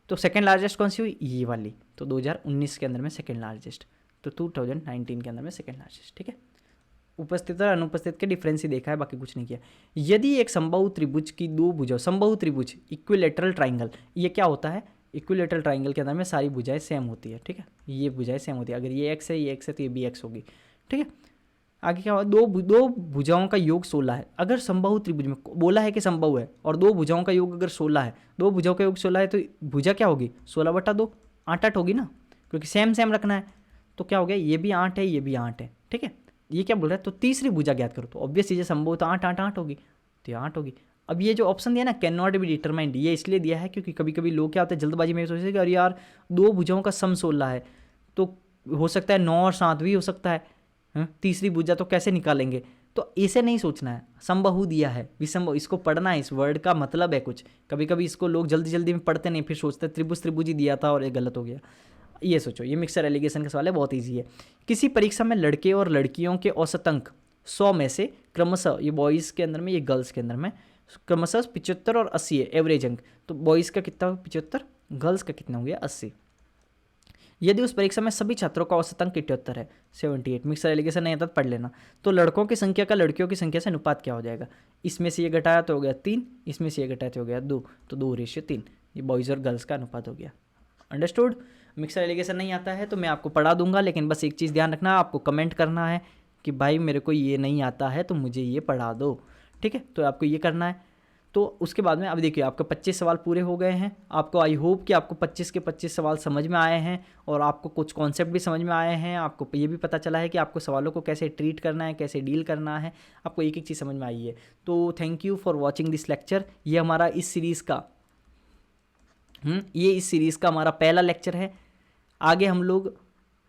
तो सेकंड लार्जेस्ट कौन सी हुई, ये वाली, तो 2019 के अंदर में सेकंड लार्जेस्ट, तो 2019 के अंदर में सेकंड लार्जेस्ट, ठीक है। उपस्थित और अनुपस्थित के डिफरेंस ही देखा है, बाकी कुछ नहीं किया। यदि एक समबाहु त्रिभुज की दो भुजाओं, समबाहु त्रिभुज इक्विलेटरल ट्राइंगल, ये क्या होता है, इक्विलेटरल ट्राइंगल के अंदर में सारी भुजाएं सेम होती है, ठीक है, ये भुजाएं सेम होती है। अगर ये एक्स है ये एक्स है तो ये भी एक्स होगी, ठीक है। आगे क्या हुआ, दो भुजाओं का योग 16 है। अगर समबाहु त्रिभुज में बोला है कि समबाहु है और दो भुजाओं का योग अगर 16 है, दो भुजाओं का योग 16 है, तो भुजा क्या होगी 16/2, 8 होगी ना, क्योंकि सेम रखना है। तो क्या हो गया, ये भी 8 है ये भी 8 है, ठीक है। ये क्या बोल रहा है, तो तीसरी भुजा ज्ञात करो, तो ऑब्वियस चीज़ है संभव तो 8 8 8 होगी, तो ये 8 होगी। अब ये जो ऑप्शन दिया ना कैन नॉट बी डिटरमाइंड, ये इसलिए दिया है क्योंकि कभी कभी लोग क्या होते हैं जल्दबाजी में सोचते हैं कि अरे यार दो भुजाओं का सम 16 है, तो हो सकता है 9 और 7 भी हो सकता है, तीसरी भुजा तो कैसे निकालेंगे, तो ऐसे नहीं सोचना है। समबाहु दिया है, विषमबाहु, इसको पढ़ना है, इस वर्ड का मतलब है कुछ। कभी कभी इसको लोग जल्दी में पढ़ते नहीं, फिर सोचते त्रिभुज ही दिया था और ये गलत हो गया। ये सोचो, ये मिक्सर एलिगेशन का सवाल है, बहुत ईजी है। किसी परीक्षा में लड़के और लड़कियों के औसत अंक 100 में से क्रमशः, ये बॉयज़ के अंदर में ये गर्ल्स के अंदर में क्रमशः 75 और 80 है एवरेज अंक, तो बॉयज़ का कितना 75, गर्ल्स का कितना हो गया 80। यदि उस परीक्षा में सभी छात्रों का औसत अंक 78 है, 78, मिक्सर एलिगेशन नहीं आता तो पढ़ लेना, तो लड़कों की संख्या का लड़कियों की संख्या से अनुपात क्या हो जाएगा? इसमें से ये घटाया तो हो गया 3, इसमें से ये घटाया तो हो गया 2, तो 2:3, ये बॉयज़ और गर्ल्स का अनुपात हो गया। अंडरस्टूड? मिक्सर एलिगेशन नहीं आता है तो मैं आपको पढ़ा दूंगा, लेकिन बस एक चीज़ ध्यान रखना, आपको कमेंट करना है कि भाई मेरे को ये नहीं आता है तो मुझे ये पढ़ा दो, ठीक है? तो आपको ये करना है। तो उसके बाद में अब देखिए आपके 25 सवाल पूरे हो गए हैं। आपको आई होप कि आपको 25 के 25 सवाल समझ में आए हैं और आपको कुछ कॉन्सेप्ट भी समझ में आए हैं। आपको ये भी पता चला है कि आपको सवालों को कैसे ट्रीट करना है, कैसे डील करना है, आपको एक एक चीज़ समझ में आई है। तो thank you for watching this lecture. ये हमारा इस सीरीज़ का हमारा पहला लेक्चर है। आगे हम लोग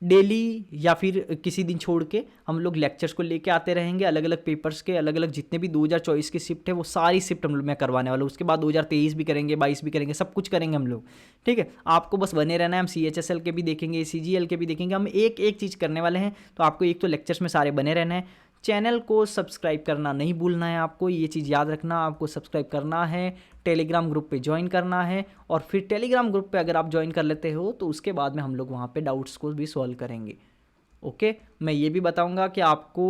डेली या फिर किसी दिन छोड़ के हम लोग लेक्चर्स को लेके आते रहेंगे, अलग अलग पेपर्स के, अलग अलग जितने भी 2024 की शिफ्ट है वो सारी शिफ्ट हम लोग मैं करवाने वाला हूँ। उसके बाद 2023 भी करेंगे, 22 भी करेंगे, सब कुछ करेंगे हम लोग, ठीक है? आपको बस बने रहना है। हम CHSL के भी देखेंगे, CGL के भी देखेंगे, हम एक एक चीज़ करने वाले हैं। तो आपको एक तो लेक्चर्स में सारे बने रहना है। चैनल को सब्सक्राइब करना नहीं भूलना है, आपको ये चीज़ याद रखना, आपको सब्सक्राइब करना है, टेलीग्राम ग्रुप पे ज्वाइन करना है, और फिर टेलीग्राम ग्रुप पे अगर आप ज्वाइन कर लेते हो तो उसके बाद में हम लोग वहाँ पे डाउट्स को भी सॉल्व करेंगे। ओके, मैं ये भी बताऊँगा कि आपको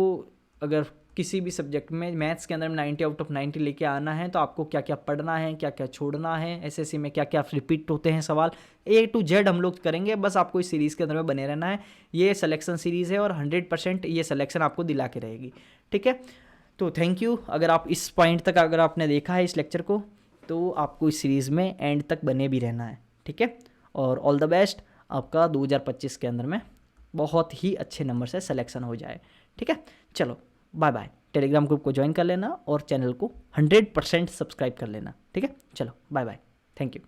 अगर किसी भी सब्जेक्ट में मैथ्स के अंदर में 90 आउट ऑफ 90 लेके आना है तो आपको क्या क्या पढ़ना है, क्या क्या छोड़ना है, SSC में क्या क्या रिपीट होते हैं सवाल, A to Z हम लोग करेंगे। बस आपको इस सीरीज़ के अंदर में बने रहना है। ये सिलेक्शन सीरीज़ है और 100% ये सिलेक्शन आपको दिला के रहेगी, ठीक है? तो थैंक यू। अगर आप इस पॉइंट तक अगर आपने देखा है इस लेक्चर को तो आपको इस सीरीज़ में एंड तक बने भी रहना है, ठीक है? और ऑल द बेस्ट, आपका 2025 के अंदर में बहुत ही अच्छे नंबर से सिलेक्शन हो जाए, ठीक है? चलो बाय बाय। टेलीग्राम ग्रुप को ज्वाइन कर लेना और चैनल को 100% सब्सक्राइब कर लेना, ठीक है? चलो बाय बाय, थैंक यू।